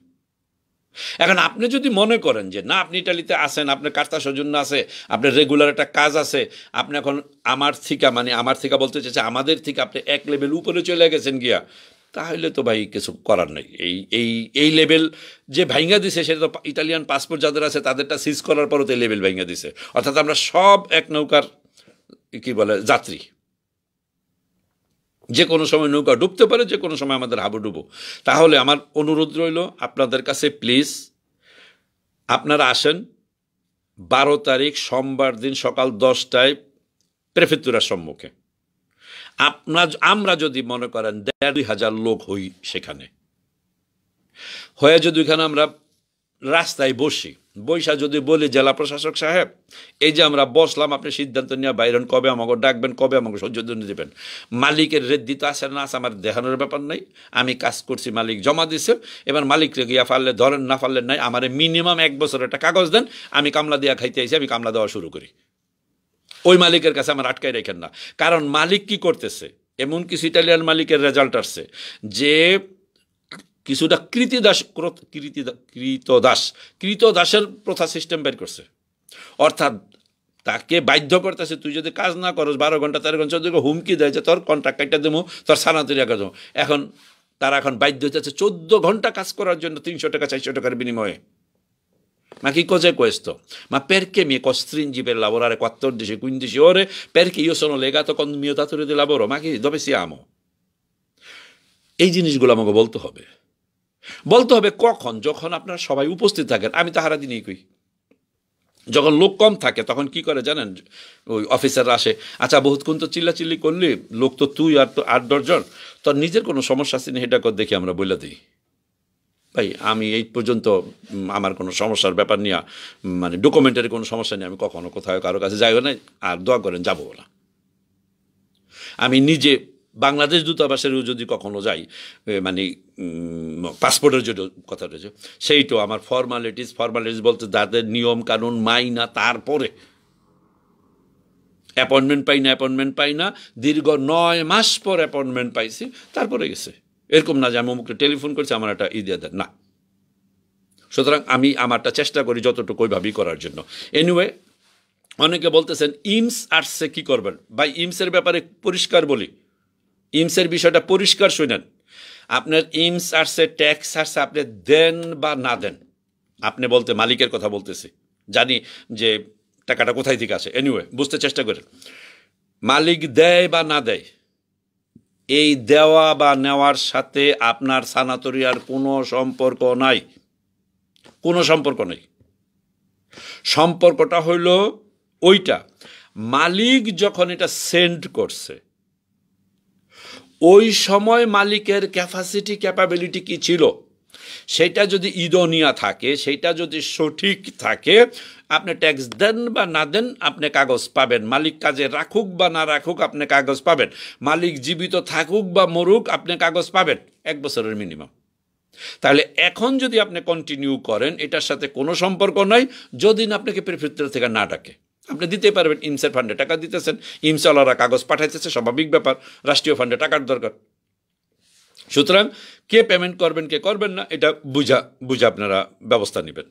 এখন আপনি যদি মনে করেন যে না আপনি ইটালিতে আসেন, আপনার কার্তা সৌজন্য আছে, আপনার রেগুলার একটা কাজ আছে, আপনি এখন আমার থেকে বলতে চাইছে আমাদের থেকে আপনি এক লেভেল উপরে চলে গেছেন গিয়া, তাহলে তো ভাই কিছু করার নেই। এই লেভেল যে ভাইঙ্গা দিছে সেটা তো ইটালিয়ান পাসপোর্ট যাদের আছে তাদেরটা সিজ করার পরও তো লেভেল ভাইঙ্গা দিছে, অর্থাৎ আমরা সব এক নৌকার কি বলে যাত্রী। যে কোনো সময় নৌকা ডুবতে পারে, যে কোনো সময় আমাদের হাবুডুবু। তাহলে আমার অনুরোধ রইল আপনাদের কাছে, প্লিজ আপনারা আসেন 12 তারিখ সোমবার দিন সকাল 10টায় প্রেফেক্টুরার সম্মুখে। আমরা যদি মনে করেন 1,500 লোক হই, সেখানে হয়ে যদি ওইখানে আমরা রাস্তায় বৈশা যদি বলি জেলা প্রশাসক সাহেব, এই যে আমরা বসলাম, আপনি সিদ্ধান্ত নিয়ে বাইরন, কবে আমাকে ডাকবেন, কবে আমাকে সহ্যদণ্ড দেবেন। মালিকের রেদ্দি তো আসে না আছে, আমার দেখানোর ব্যাপার নাই। আমি কাজ করছি, মালিক জমা দিছে, এবার মালিককে গিয়া পারলে ধরেন, না পারলে নাই। আমার মিনিমাম 1 বছর একটা কাগজ দেন, আমি কামলা দিয়া খাইতে আইছি, আমি কামলা দেওয়া শুরু করি। ওই মালিকের কাছে আমার আটকাই রেখেন না। কারণ মালিক কি করতেছে, এমন কিছু ইটালিয়ান মালিকের রেজাল্ট আসছে যে কিছুটা কৃতদাসের প্রথা সিস্টেম বের করছে। অর্থাৎ তাকে বাধ্য করতেছে, তুই যদি কাজ না করস 12 ঘন্টা 13 ঘন্টা যদি হুমকি দেয় যে তোর কন্ট্রাক্ট কাইটা দেবো, তোর সানাতরি আঁকা দেবো। তারা এখন বাধ্য হচ্ছে 14 ঘন্টা কাজ করার জন্য 300 টাকা 400 টাকার বিনিময়ে। Ma che cos'è questo? Ma perché mi costringi per lavorare 14-15 ore? Perché io sono legato con il mio datore di lavoro? Ma dove siamo? এই জিনিসগুলো আমাকে বলতে হবে। কখন? যখন আপনারা সবাই উপস্থিত থাকেন। আমি তো হারা দিনই কই। যখন লোক কম থাকে তখন কি করে জানেন, ওই অফিসাররা আসে, আচ্ছা বহুতক্ষণ তো চিল্লাচিল্লি করলি, লোক তো তুই আর তো 8-10 জন, তোর নিজের কোনো সমস্যা আছে না, এটা কর দেখি, আমরা বলে দিই। ভাই আমি এই পর্যন্ত আমার কোনো সমস্যার ব্যাপার নিয়ে, মানে ডকুমেন্টারি কোনো সমস্যা নেই, আমি কখনো কোথাও কারো কাছে যাইও না, আর দোয়া করেন যাবো না। আমি নিজে বাংলাদেশ দূতাবাসেরও যদি কখনো যাই, মানে পাসপোর্টের জন্য কথা রয়েছে, সেইটাও আমার ফর্মালিটিস বলতে তাদের নিয়ম কানুন মাইনা, তারপরে অ্যাপয়েন্টমেন্ট পাই না, দীর্ঘ 9 মাস পর অ্যাপয়েন্টমেন্ট পাইছি, তারপরে গেছে। এরকম না যে আমি অমুকটা টেলিফোন করছি, আমার একটা দিয়ে দেন না। সুতরাং আমি আমারটা চেষ্টা করি যতটুকু ওইভাবেই করার জন্য। এনিওয়ে, অনেকে বলতেছেন ইমস আসছে কি করবেন। ভাই ইমসের ব্যাপারে পরিষ্কার বলি, ইমসের বিষয়টা পরিষ্কার শুনেন। আপনার ইমস আসছে, ট্যাক্স আসছে, আপনি দেন বা না দেন, আপনি বলতে মালিকের কথা বলতেছি, জানি যে টাকাটা কোথায় থেকে আসে। এনিওয়ে বুঝতে চেষ্টা করেন, মালিক দেয় বা না দেয়, এই দেওয়া বা নেওয়ার সাথে আপনার সানাতরিয়ার কোনো সম্পর্ক নাই, কোনো সম্পর্ক নেই। সম্পর্কটা হইল ওইটা, মালিক যখন এটা সেন্ড করছে, ওই সময় মালিকের ক্যাপাবিলিটি কি ছিল, সেটা যদি ইদনিয়া থাকে, সেটা যদি সঠিক থাকে, আপনি ট্যাক্স দেন বা না দেন, আপনি কাগজ পাবেন। মালিক কাজে রাখুক বা না রাখুক, আপনি কাগজ পাবেন। মালিক জীবিত থাকুক বা মরুক, আপনি কাগজ পাবেন 1 বছরের মিনিমাম। তাহলে এখন যদি আপনি কন্টিনিউ করেন, এটার সাথে কোনো সম্পর্ক নাই। যদি না আপনাকে প্রেফেক্টর থেকে না ডাকে, আপনি দিতে পারবেন। ইমসের ফান্ডে টাকা দিতেছেন, ইমসওয়ালারা কাগজ পাঠাইতেছে, স্বাভাবিক ব্যাপার, রাষ্ট্রীয় ফান্ডে টাকার দরকার। সুতরাং কে পেমেন্ট করবেন কে করবেন না, এটা বুঝা আপনারা ব্যবস্থা নেবেন।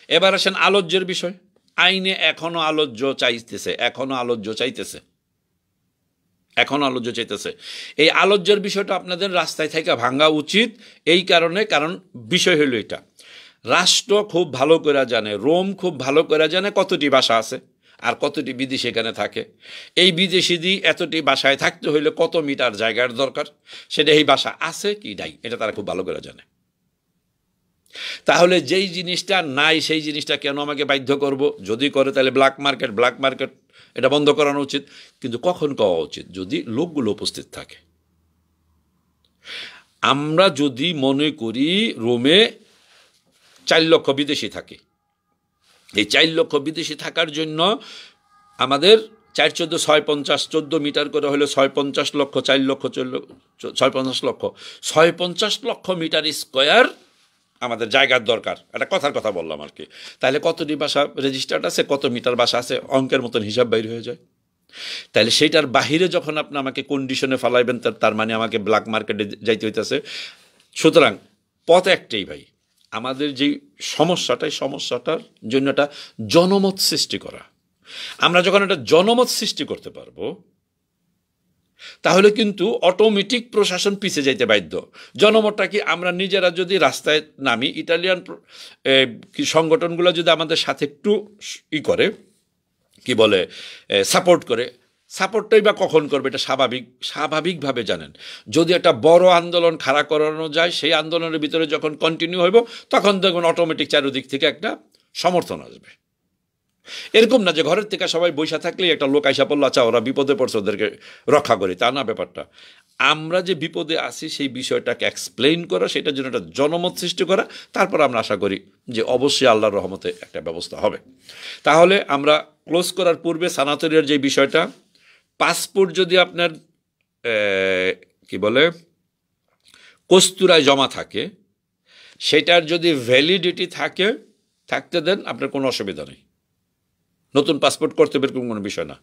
এবার আসেন আলোচ্যের বিষয়। আইনে এখনো আলোচ্য চাইতেছে। এই আলোচ্যের বিষয়টা আপনাদের রাস্তায় থেকে ভাঙা উচিত। এই কারণ বিষয় হলো এটা, রাষ্ট্র খুব ভালো করে জানে, রোম খুব ভালো করে জানে কতটি ভাষা আছে আর কতটি বিদেশি এখানে থাকে। এই বিদেশি এতটি বাসায় থাকতে হইলে কত মিটার জায়গার দরকার, সেটা এই বাসা আছে কি নাই, এটা তারা খুব ভালো করে জানে। তাহলে যেই জিনিসটা নাই, সেই জিনিসটা কেন আমাকে বাধ্য করব? যদি করে তাহলে ব্ল্যাক মার্কেট এটা বন্ধ করানো উচিত। কিন্তু কখন করা উচিত? যদি লোকগুলো উপস্থিত থাকে। আমরা যদি মনে করি রোমে 4 লক্ষ বিদেশি থাকে, এই 4 লক্ষ বিদেশি থাকার জন্য আমাদের 4-14 6-50 14 মিটার করে হলে 6-50 লক্ষ, 4 লক্ষ 6-50 লক্ষ মিটার স্কোয়ার আমাদের জায়গার দরকার। একটা কথার কথা বললাম আর কি। তাহলে কতটি বাসা রেজিস্টার্ড আছে, কত মিটার বাসা আছে, অঙ্কের মতন হিসাব বাইর হয়ে যায়। তাহলে সেইটার বাহিরে যখন আপনি আমাকে কন্ডিশনে ফালাইবেন, তার মানে আমাকে ব্ল্যাক মার্কেটে যাইতে হইতেছে। সুতরাং পথ একটাই ভাই, আমাদের যে সমস্যাটার জন্য একটা জনমত সৃষ্টি করা। আমরা যখন একটা জনমত সৃষ্টি করতে পারবো, তাহলে কিন্তু অটোমেটিক প্রশাসন পিছিয়ে যাইতে বাধ্য। জনমতটা কি, আমরা নিজেরা যদি রাস্তায় নামি, ইটালিয়ান সংগঠনগুলো যদি আমাদের সাথে একটু করে, কি বলে, সাপোর্ট করে, সাপোর্টটাই বা কখন করবে? এটা স্বাভাবিকভাবে জানেন। যদি একটা বড় আন্দোলন খাড়া করানো যায়, সেই আন্দোলনের ভিতরে যখন কন্টিনিউ হইব, তখন দেখবেন অটোমেটিক চারিদিক থেকে একটা সমর্থন আসবে। এরকম না যে ঘরের থেকে সবাই বৈশা থাকলেই একটা লোক আইসা পড়লো, আচ্ছা ওরা বিপদে পড়ছে ওদেরকে রক্ষা করি, তা না ব্যাপারটা। আমরা যে বিপদে আছি সেই বিষয়টাকে এক্সপ্লেইন করা, সেটার জন্য একটা জনমত সৃষ্টি করা, তারপর আমরা আশা করি যে অবশ্যই আল্লাহর রহমতে একটা ব্যবস্থা হবে। তাহলে আমরা ক্লোজ করার পূর্বে সানাতরিয়ার যে বিষয়টা, পাসপোর্ট যদি আপনার কি বলে কস্তুরায় জমা থাকে, সেটার যদি ভ্যালিডিটি থাকতে দেন, আপনার কোনো অসুবিধা নেই, নতুন পাসপোর্ট করতে এরকম কোনো বিষয় না।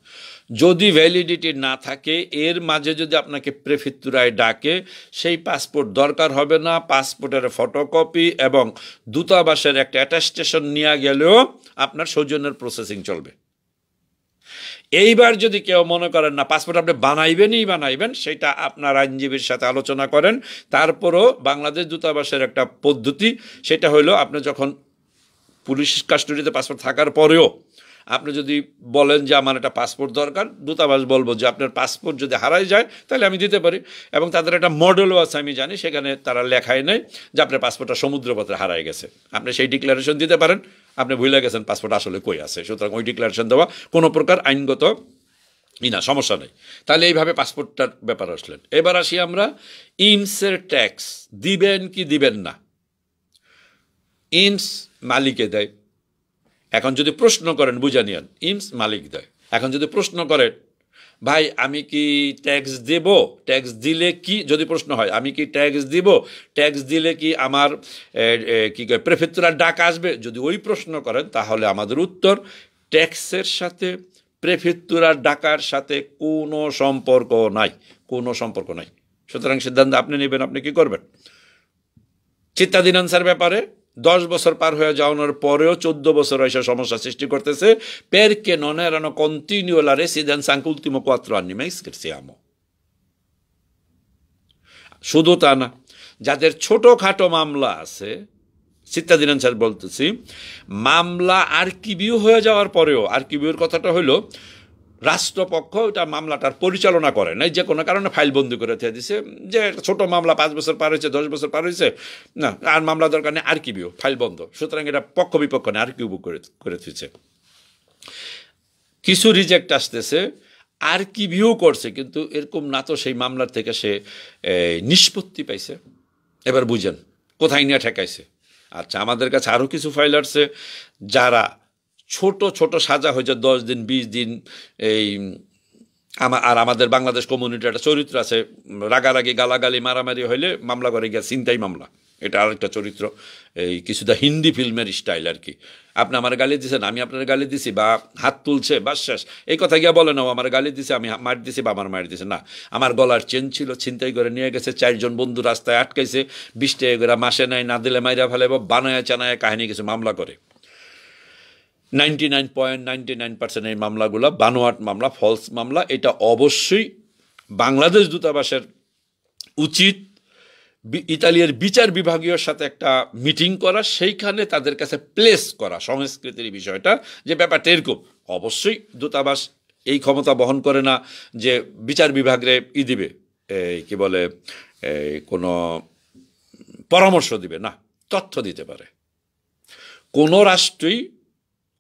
যদি ভ্যালিডিটি না থাকে, এর মাঝে যদি আপনাকে প্রেফেক্টুরায় ডাকে, সেই পাসপোর্ট দরকার হবে না। পাসপোর্টের ফটোকপি এবং দূতাবাসের একটা অ্যাটাস্টেশন নিয়ে গেলেও আপনার সৌজন্যের প্রসেসিং চলবে। এইবার যদি কেউ মনে করেন না পাসপোর্ট আপনি বানাইবেন, সেটা আপনার আইনজীবীর সাথে আলোচনা করেন। তারপরও বাংলাদেশ দূতাবাসের একটা পদ্ধতি, সেটা হলো আপনি যখন পুলিশ কাস্টডিতে পাসপোর্ট থাকার পরেও আপনি যদি বলেন যে আমার একটা পাসপোর্ট দরকার, দূতাবাস বলবো যে আপনার পাসপোর্ট যদি হারাই যায় তাহলে আমি দিতে পারি। এবং তাদের একটা মডেলও আছে আমি জানি, সেখানে তারা লেখাই নেই যে আপনার পাসপোর্টটা সমুদ্রপথে হারাই গেছে। আপনি সেই ডিক্লারেশন দিতে পারেন, আপনি ভুলে গেছেন পাসপোর্ট আসলে কই আছে, সুতরাং ওই ডিক্লারেশন দেওয়া কোনো প্রকার আইনগত না, সমস্যা নেই। তাহলে এইভাবে পাসপোর্টটার ব্যাপার আসলেন। এবার আসি আমরা ইমসের ট্যাক্স দিবেন কি দিবেন না। ইমস মালিকে দেয়। এখন যদি প্রশ্ন করেন, বুঝে নিয়েন, ইমস মালিক দেয়। এখন যদি প্রশ্ন করেন ভাই আমি কি ট্যাক্স দেব, ট্যাক্স দিলে কি, যদি প্রশ্ন হয় আমি কি ট্যাক্স দিব, ট্যাক্স দিলে কি আমার কি প্রেফেক্টুরার ডাক আসবে, যদি ওই প্রশ্ন করেন, তাহলে আমাদের উত্তর ট্যাক্সের সাথে প্রেফেক্টুরার ডাকার সাথে কোনো সম্পর্ক নাই। সুতরাং সিদ্ধান্ত আপনি নেবেন, আপনি কি করবেন। চিত্তাধীনান্সার ব্যাপারে 10 বছর পার হয়ে যাওয়ার পরেও 14 বছর এসে সমস্যা সৃষ্টি করতেছে। perché non erano continuo la residenza anche ultimo 4 anni, ma scherziamo। শুধু তা না, যাদের ছোটখাটো মামলা আছে, চিত্তাধীনান্সার বলতেছি, মামলা আর্কিভিউ হয়ে যাওয়ার পরেও, আর্কিভিউর কথাটা হলো রাষ্ট্রপক্ষ ওটা মামলাটার পরিচালনা করে নাই, যে কোনো কারণে ফাইল বন্দি করে দিয়ে দিছে, যে ছোট মামলা 5 বছর পার হয়েছে, 10 বছর পার হয়েছে, না আর মামলা দরকার নেই, আর্কিভিউ, ফাইল বন্ধ। সুতরাং এটা পক্ষ বিপক্ষ নেই, আর্কিভিউ করে দিচ্ছে। কিছু রিজেক্ট আসতেছে, আর্কিভিউ করছে, কিন্তু এরকম না তো সেই মামলার থেকে সে নিষ্পত্তি পাইছে। এবার বুঝেন কোথায় নিয়ে ঠেকাইছে। আচ্ছা, আমাদের কাছে আরও কিছু ফাইল আসছে, যারা ছোট সাজা হয়েছে 10 দিন 20 দিন। এই আর আমাদের বাংলাদেশ কমিউনিটির একটা চরিত্র আছে, রাগারাগি গালাগালি মারামারি হইলে মামলা করে গিয়া ছিনতাই মামলা, এটা আরেকটা চরিত্র, এই কিছুটা হিন্দি ফিল্মের স্টাইল আর কি। আপনি আমার গালি দিয়েছেন, আমি আপনার গালি দিছি, বা হাত তুলছে বাস শেষ, এই কথা গিয়া বলে না আমার গালি দিছে, আমি মার দিছি বা আমার মার দিছে, না আমার গলার চেন ছিল, ছিনতাই করে নিয়ে গেছে, 4 জন বন্ধু রাস্তায় আটকাইছে, 20 টাকা করে মাসে নেয়, না দিলে মাইরা ফেলে, বানায় চানায় কাহিনী কিছু মামলা করে। 99.99% এই মামলাগুলো বানোয়াট মামলা, ফলস মামলা। এটা অবশ্যই বাংলাদেশ দূতাবাসের উচিত ইতালিয়ার বিচার বিভাগীয় সাথে একটা মিটিং করা, সেইখানে তাদের কাছে প্লেস করা সংস্কৃতির বিষয়টা, যে ব্যাপারটা এরকম। অবশ্যই দূতাবাস এই ক্ষমতা বহন করে না যে বিচার বিভাগরে দিবে, কি বলে কোনো পরামর্শ দিবে না, তথ্য দিতে পারে। কোনো রাষ্ট্রই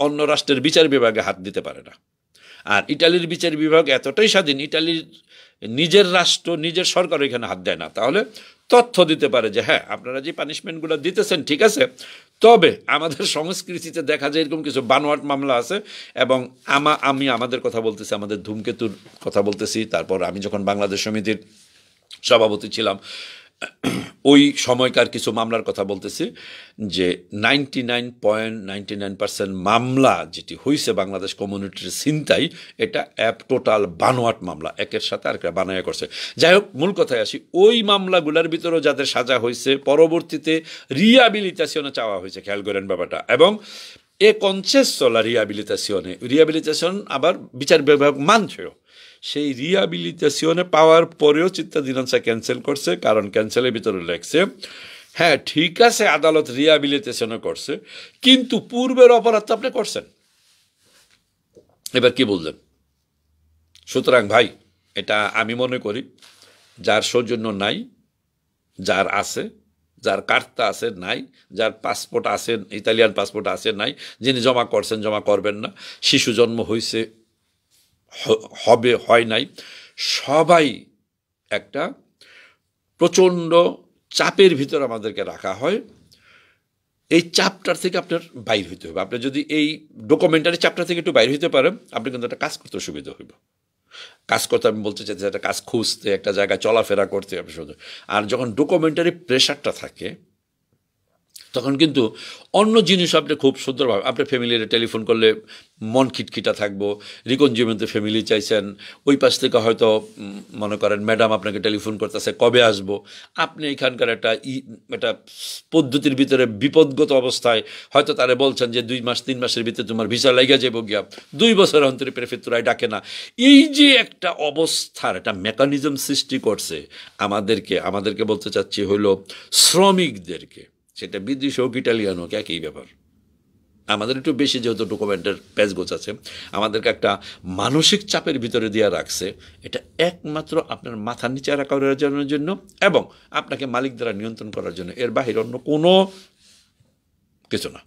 অন্য রাষ্ট্রের বিচার বিভাগে হাত দিতে পারে না। আর ইটালির বিচার বিভাগ এতটাই স্বাধীন, ইটালির নিজের রাষ্ট্র, নিজের সরকার এখানে হাত দেয় না। তাহলে তথ্য দিতে পারে যে হ্যাঁ আপনারা যে পানিশমেন্টগুলো দিতেছেন ঠিক আছে, তবে আমাদের সংস্কৃতিতে দেখা যায় এরকম কিছু বানোয়াট মামলা আছে। এবং আমি আমাদের কথা বলতেছি, আমাদের ধূমকেতুর কথা বলতেছি। তারপর আমি যখন বাংলাদেশ সমিতির সভাপতি ছিলাম, ওই সময়কার কিছু মামলার কথা বলতেছি, যে 99.99% মামলা যেটি হয়েছে বাংলাদেশ কমিউনিটির ছিনতাই, এটা টোটাল বানোয়াট মামলা, একের সাথে আরেকটা বানায়া করছে। যাই হোক, মূল কথায় আসি, ওই মামলাগুলোর ভিতরেও যাদের সাজা হয়েছে, পরবর্তীতে রিহাবিলিটেশনে চাওয়া হয়েছে, খেয়াল করেন ব্যাপারটা। এবং এ কনসেসো লা রিহাবিলিটেশন আবার বিচার বিভাগ মানছেও। সেই রিহাবিলিটেশনে পাওয়ার পরেও চিত্তাধীনান্সা ক্যান্সেল করছে, কারণ ক্যান্সেলের ভিতরে লেখছে হ্যাঁ ঠিক আছে আদালত রিহাবিলিটেশনও করছে, কিন্তু পূর্বের অপরাধ তো আপনি করছেন। এবার কি বললেন? সুতরাং ভাই, এটা আমি মনে করি যার সৌজন্য নাই, যার আছে, যার কার্তা আছে নাই, যার পাসপোর্ট আছে, ইতালিয়ান পাসপোর্ট আছে নাই, যিনি জমা করছেন, জমা করবেন না, শিশু জন্ম হয়েছে, হবে, হয় নাই, সবাই একটা প্রচণ্ড চাপের ভিতর আমাদেরকে রাখা হয়। এই চাপটার থেকে আপনার বাইর হইতে হবে। আপনি যদি এই ডকুমেন্টারি চাপটা থেকে একটু বাইর হইতে পারেন, আপনি কিন্তু একটা কাজ করতে সুবিধা হইব। কাজ করতে আমি বলতে চাইছি, একটা কাজ খুঁজতে, একটা জায়গায় চলাফেরা করতে আপনি সুবিধা। আর যখন ডকুমেন্টারি প্রেশারটা থাকে, তখন কিন্তু অন্য জিনিস আপনি খুব সুন্দরভাবে, আপনার ফ্যামিলির টেলিফোন করলে মন খিটখিটা থাকবো, রিকনজিউমেন্টে ফ্যামিলি চাইছেন, ওই পাশ থেকে হয়তো মনে করেন ম্যাডাম আপনাকে টেলিফোন করতেছে কবে আসবো, আপনি এখানকার একটা পদ্ধতির ভিতরে বিপদগত অবস্থায় হয়তো তারা বলছেন যে 2 মাস 3 মাসের ভিতরে তোমার ভিসা লাগিয়া যাবো গিয়া, 2 বছর অন্তরে প্রেফেক্টুরায় ডাকে না। এই যে একটা অবস্থার একটা মেকানিজম সৃষ্টি করছে আমাদেরকে বলতে চাচ্ছি হইল শ্রমিকদেরকে, সেটা বিদেশি হোক, ইটালিয়ান হোক, একই ব্যাপার। আমাদের একটু বেশি যেহেতু ডকুমেন্টের পেজ গোছাচ্ছে, আমাদেরকে একটা মানসিক চাপের ভিতরে দিয়ে রাখছে। এটা একমাত্র আপনার মাথার নিচে রাখার জন্য এবং আপনাকে মালিক দ্বারা নিয়ন্ত্রণ করার জন্য, এর বাহির অন্য কোনো কিছু না।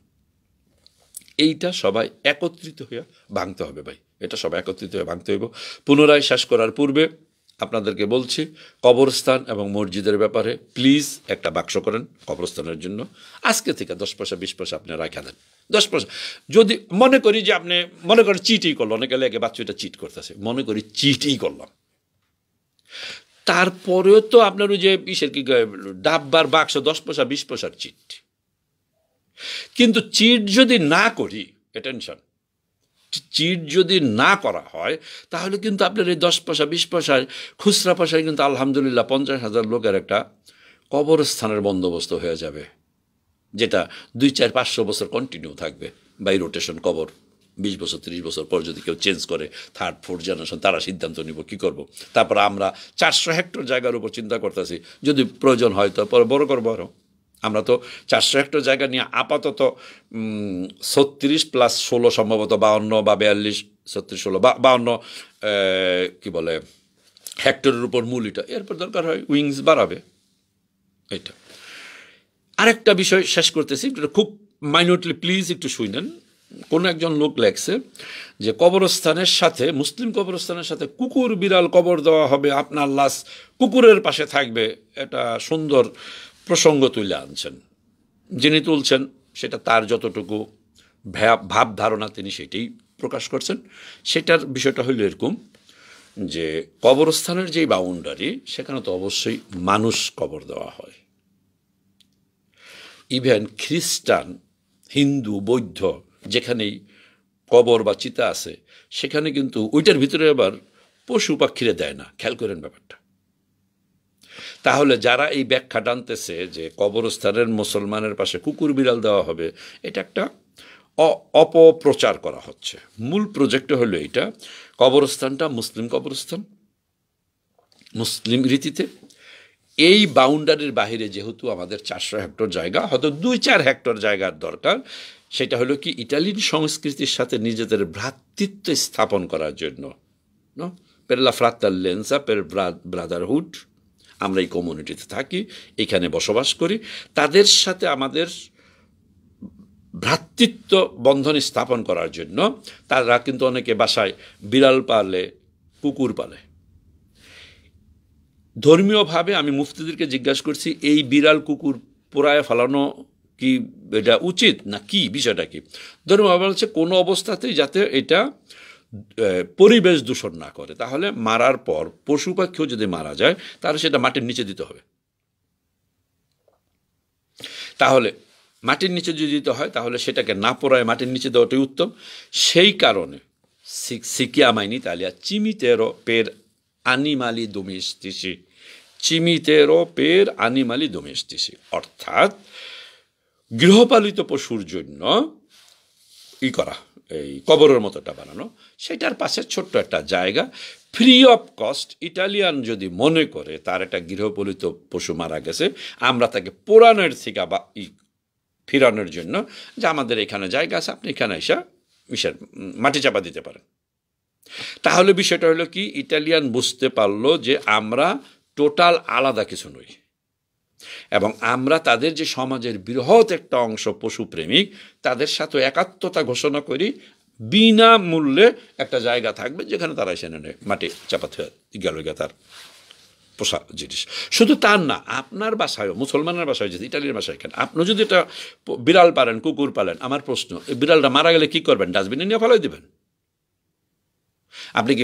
এইটা সবাই একত্রিত হয়ে ভাঙতে হবে ভাই, এটা সবাই একত্রিত হয়ে ভাঙতে হইব। পুনরায় শেষ করার পূর্বে আপনাদেরকে বলছি, কবরস্থান এবং মসজিদের ব্যাপারে প্লিজ একটা বাক্স করেন কবরস্থানের জন্য। আজকে থেকে 10 পয়সা 20 পয়সা আপনি রাখা দেন। 10 পয়সা যদি মনে করি যে আপনি মনে করেন চিটই করলো, অনেকে লেগে বাচ্চাটা চিট করতেছে, মনে করি চিটই করলাম, তারপরেও তো আপনার ওই যে ইসের কি ডাব্বার বাক্স 10 পয়সা 20 পয়সার চিট। কিন্তু চিট যদি না করি, টেনশন, চিট যদি না করা হয় তাহলে কিন্তু আপনার এই 10 পয়সা 20 পয়সায় খুচরা পয়সায় কিন্তু আলহামদুলিল্লাহ 50,000 লোকের একটা কবরস্থানের বন্দোবস্ত হয়ে যাবে, যেটা 2, 4, 500 বছর কন্টিনিউ থাকবে বাই রোটেশন। কবর 20 বছর 30 বছর পর যদি কেউ চেঞ্জ করে, 3rd 4th জেনারেশন, তারা সিদ্ধান্ত নিব কী করব। তারপর আমরা 400 হেক্টর জায়গার উপর চিন্তা করতেছি, যদি প্রয়োজন হয় তো পরে বড় করবো আরও। আমরা তো 400 হেক্টর জায়গা নিয়ে আপাতত 36 + 16 সম্ভবত 52 বা 42, 36, 16, 52 কি বলে হেক্টরের উপর মূল। এটা এরপর দরকার হয় উইংস বাড়াবে। এটা আরেকটা বিষয় শেষ করতেছি, খুব মাইনরলি প্লিজ একটু শুনেন। কোনো একজন লোক লেখছে যে কবরস্থানের সাথে, মুসলিম কবরস্থানের সাথে কুকুর বিড়াল কবর দেওয়া হবে, আপনার লাশ কুকুরের পাশে থাকবে। এটা সুন্দর প্রসঙ্গ তুলে আনছেন। যিনি তুলছেন সেটা তার যতটুকু ভাব ধারণা তিনি সেটাই প্রকাশ করছেন। সেটার বিষয়টা হইল এরকম যে কবরস্থানের যেই বাউন্ডারি, সেখানে তো অবশ্যই মানুষ কবর দেওয়া হয়। ইভেন খ্রিস্টান, হিন্দু, বৌদ্ধ যেখানেই কবর বা চিতা আছে, সেখানে কিন্তু ওইটার ভিতরে আবার পশু পাখিরে দেয় না। খেয়াল করেন ব্যাপারটা। তাহলে যারা এই ব্যাখ্যা টানতেছে যে কবরস্থানের মুসলমানের পাশে কুকুর বিড়াল দেওয়া হবে, এটা একটা অপপ্রচার করা হচ্ছে। মূল প্রজেক্ট হলো এইটা, কবরস্থানটা মুসলিম কবরস্থান, মুসলিম রীতিতে। এই বাউন্ডারির বাহিরে যেহেতু আমাদের 400 হেক্টর জায়গা, হয়তো 2-4 হেক্টর জায়গার দরকার, সেটা হলো কি ইটালিয়ান সংস্কৃতির সাথে নিজেদের ভ্রাতৃত্ব স্থাপন করার জন্য। পের লা ফ্রাত্তাল্লেন্সা, পের ব্রাদারহুড। আমরা এই কমিউনিটিতে থাকি, এখানে বসবাস করি, তাদের সাথে আমাদের ভ্রাতৃত্ব বন্ধন স্থাপন করার জন্য। তারা কিন্তু অনেকে বাসায় বিড়াল পালে, কুকুর পালে। ধর্মীয়ভাবে আমি মুফতিদেরকে জিজ্ঞাসা করছি, এই বিড়াল কুকুর পোড়ায় ফেলানো কি এটা উচিত না কি, বিষয়টা কি? ধর্মীয়ভাবে বলছে কোনো অবস্থাতেই যাতে এটা পরিবেশ দূষণ না করে। তাহলে মারার পর পশু পাখিও যদি মারা যায় তাহলে সেটা মাটির নিচে দিতে হবে। তাহলে মাটির নিচে যদি দিতে হয় তাহলে সেটাকে না পোড়ায় মাটির নিচে দেওয়াটাই উত্তম। সেই কারণে সিকিয়ামাইন Italia cimitero per animali domestici, cimitero per animali domestici, অর্থাৎ গৃহপালিত পশুর জন্য করা, এই কবরের মতোটা বানানো, সেটার পাশে ছোট্ট একটা জায়গা ফ্রি অফ কস্ট। ইটালিয়ান যদি মনে করে তার একটা গৃহপালিত পশু মারা গেছে, আমরা তাকে পোড়ানোর থেকে বা ফিরানোর জন্য যে আমাদের এখানে জায়গা আছে, আপনি এখানে এসে মাটি চাপা দিতে পারেন। তাহলে বিষয়টা হলো কি, ইটালিয়ান বুঝতে পারলো যে আমরা টোটাল আলাদা কিছু নই, এবং আমরা তাদের যে সমাজের বৃহৎ একটা অংশ পশুপ্রেমিক, তাদের সাথে একাত্মতা ঘোষণা করি, বিনামূল্যে একটা জায়গা থাকবে যেখানে তারা এসে নেয়, মাটি চাপাতে গেল তার পোষা জিনিস। শুধু তার না, আপনার বাসায়ও, মুসলমানের বাসায় যদি, ইটালির বাসায় কেন, আপনি যদি এটা বিড়াল পালেন, কুকুর পালেন, আমার প্রশ্ন, এই বিড়ালটা মারা গেলে কি করবেন? ডাস্টবিনে নিয়ে ফেলাই দেবেন? আপনি কি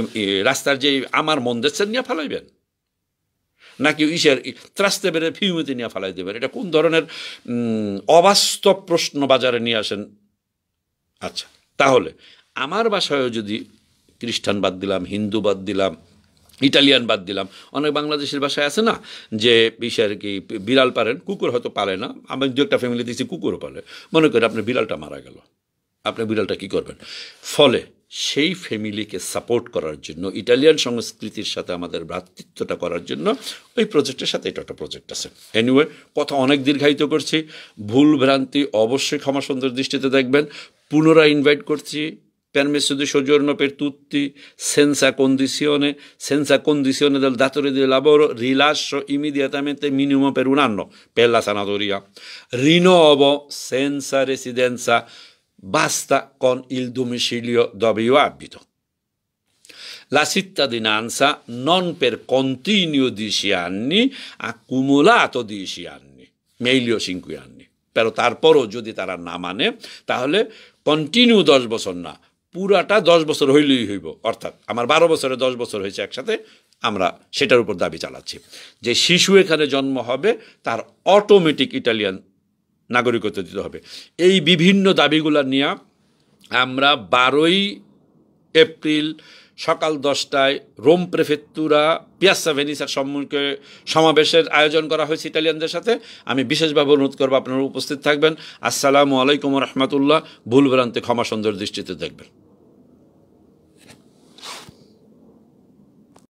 রাস্তার যে আমার মন্দেশের নিয়ে ফেলাইবেন, নাকি ইসের ত্রাস্তে বেড়ে ফিউমিতে নিয়ে ফেলাই দেবেন? এটা কোন ধরনের অবাস্তব প্রশ্ন বাজারে নিয়ে আসেন? আচ্ছা, তাহলে আমার বাসায়ও যদি খ্রিস্টান বাদ দিলাম, হিন্দু বাদ দিলাম, ইটালিয়ান বাদ দিলাম, অনেক বাংলাদেশের বাসায় আছে না যে বিষয়ের কি বিড়াল পারেন, কুকুর হয়তো পারে না, আমি দু একটা ফ্যামিলি দেখছি কুকুরও পারে, মনে করি আপনার বিড়ালটা মারা গেল, আপনি বিড়ালটা কি করবেন? ফলে সেই ফ্যামিলিকে সাপোর্ট করার জন্য, ইটালিয়ান সংস্কৃতির সাথে আমাদের ভ্রাতৃত্বটা করার জন্য ওই প্রজেক্টের সাথে এটা একটা প্রজেক্ট আছে। এনিওয়ে, কথা অনেক দীর্ঘায়িত করছি, ভুল ভ্রান্তি অবশ্যই ক্ষমা সুন্দর দৃষ্টিতে দেখবেন। পুনরায় ইনভাইট করছি, permesso di soggiorno per tutti senza condizione del datore di lavoro, rilascio immediatamente minimo per un anno per la sanatoria, rinnovo senza residenza, basta con il domicilio dove io abito, la cittadinanza non per continuo 10 anni, accumulato 10 anni, meglio 5 anni, però তারপরও যদি তারা না মানে তাহলে continue 10 বছর না, পুরাটা 10 বছর হইলেই হইব, অর্থাৎ আমার 12 বছরে 10 বছর হয়েছে একসাথে, আমরা সেটার উপর দাবি চালাচ্ছি যে শিশু এখানে জন্ম হবে তার অটোমেটিক ইটালিয়ান নাগরিকত্ব দিতে হবে। এই বিভিন্ন দাবিগুলো নিয়ে আমরা 12ই এপ্রিল সকাল 10টায় রোম প্রেফেক্তুরা পিয়াসা ভেনিসার সম্মুখে সমাবেশের আয়োজন করা হয়েছে ইটালিয়ানদের সাথে। আমি বিশেষভাবে অনুরোধ করবো আপনারা উপস্থিত থাকবেন। আসসালামু আলাইকুম রহমতুল্লাহ। ভুল ভ্রান্তি ক্ষমা সুন্দর দৃষ্টিতে দেখবেন।